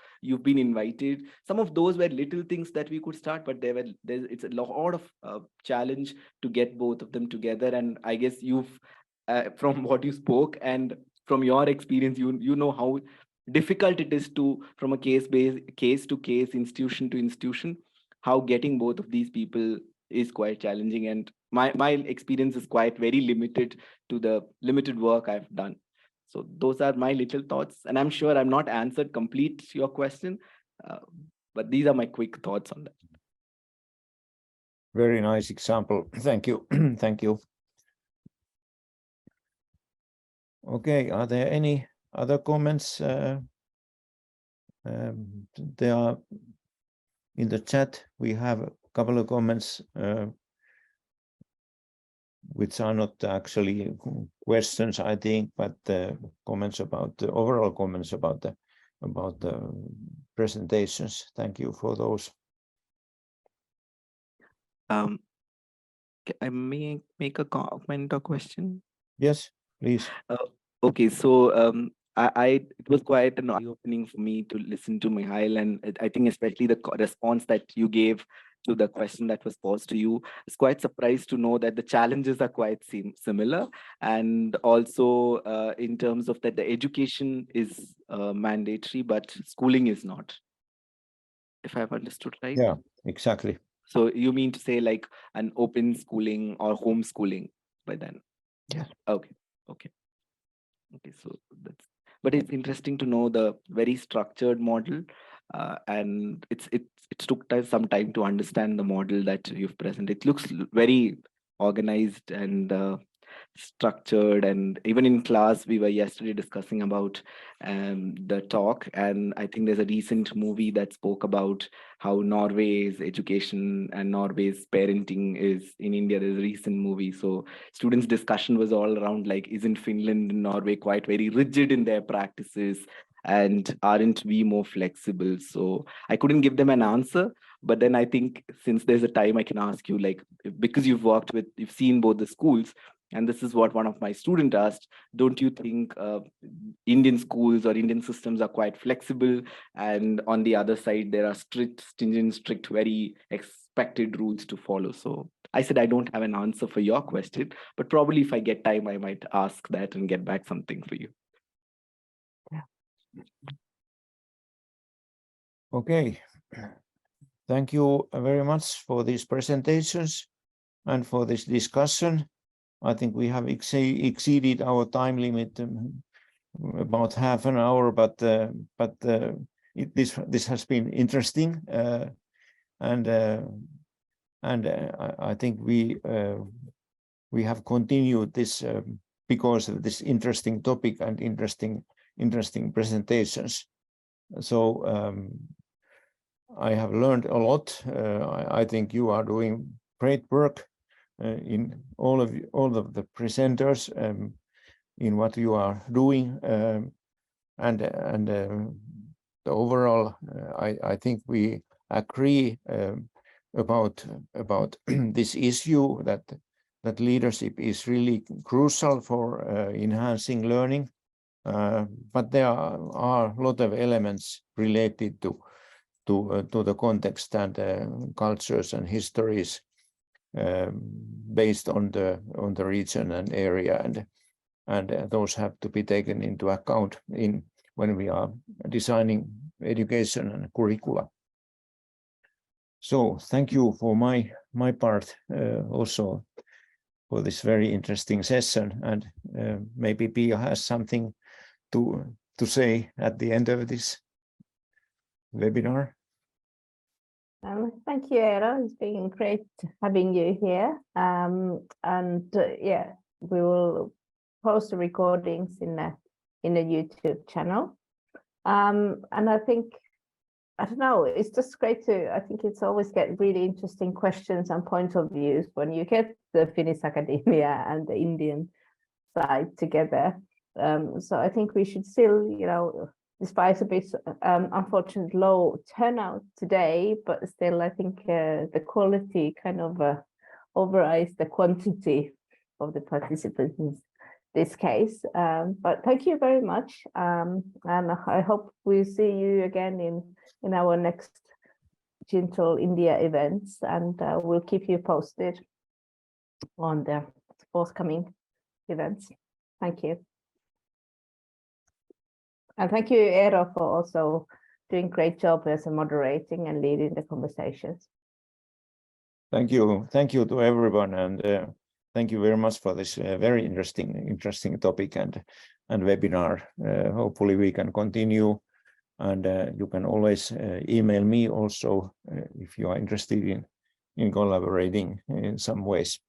been invited. Some of those were little things that we could start, but it's a lot of challenge to get both of them together. And I guess you've from what you spoke and from your experience, you know how difficult it is to, from a case to case, institution to institution, how getting both of these people is quite challenging. And my experience is quite very limited to the limited work I've done. So those are my little thoughts, and I'm sure I'm not answered complete your question, but these are my quick thoughts on that. Very nice example. Thank you. Thank you. Okay, are there any other comments? There are in the chat, we have a couple of comments which are not actually questions, I think, but comments about the overall comments about the presentations. Thank you for those. Can I make a comment or question? Yes, please. Okay, so it was quite an eye-opening for me to listen to Mihail, and I think especially the response that you gave to the question that was posed to you. I was quite surprised to know that the challenges are quite similar, and also in terms of that the education is mandatory, but schooling is not, if I've understood right. Yeah, exactly. So you mean to say like an open schooling or homeschooling by then? Yes. Okay. So but it's interesting to know the very structured model, and it took some time to understand the model that you've presented. It looks very organized and structured, and even in class we were yesterday discussing about the talk, and I think there's a recent movie that spoke about how Norway's education and Norway's parenting is in India. There's a recent movie, so students' discussion was all around like, isn't Finland and Norway quite very rigid in their practices, and aren't we more flexible? So I couldn't give them an answer, but then I think since there's a time I can ask you, like, because you've seen both the schools, and this is what one of my students asked, don't you think Indian schools or Indian systems are quite flexible, and on the other side there are strict, very expected rules to follow? So I said I don't have an answer for your question, but probably if I get time I might ask that and get back something for you. Okay, thank you very much for these presentations and for this discussion. I think we have exceeded our time limit about half an hour, but this has been interesting, and I think we have continued this because of this interesting topic and interesting presentations. So I have learned a lot. I think you are doing great work in all of the presenters in what you are doing, and the overall I think we agree about this issue that leadership is really crucial for enhancing learning, but there are a lot of elements related to the context and cultures and histories based on the region and area, and those have to be taken into account when we are designing education and curricula. So thank you for my part also for this very interesting session, and maybe Pia has something to say at the end of this webinar. Thank you, Eero. It's been great having you here. Yeah, we will post the recordings in the YouTube channel. And I think, I don't know, it's just great I think it's always get really interesting questions and point of views when you get the Finnish academia and the Indian side together. So I think we should still, despite a bit unfortunate low turnout today, but still I think the quality kind of overrides the quantity of the participants in this case. But thank you very much, and I hope we see you again in our next GINTL India events, and we'll keep you posted on the forthcoming events. Thank you. And thank you, Eero, for also doing great job as a moderating and leading the conversations. Thank you to everyone, and thank you very much for this very interesting topic and webinar. Hopefully we can continue, and you can always email me also if you are interested in collaborating in some ways.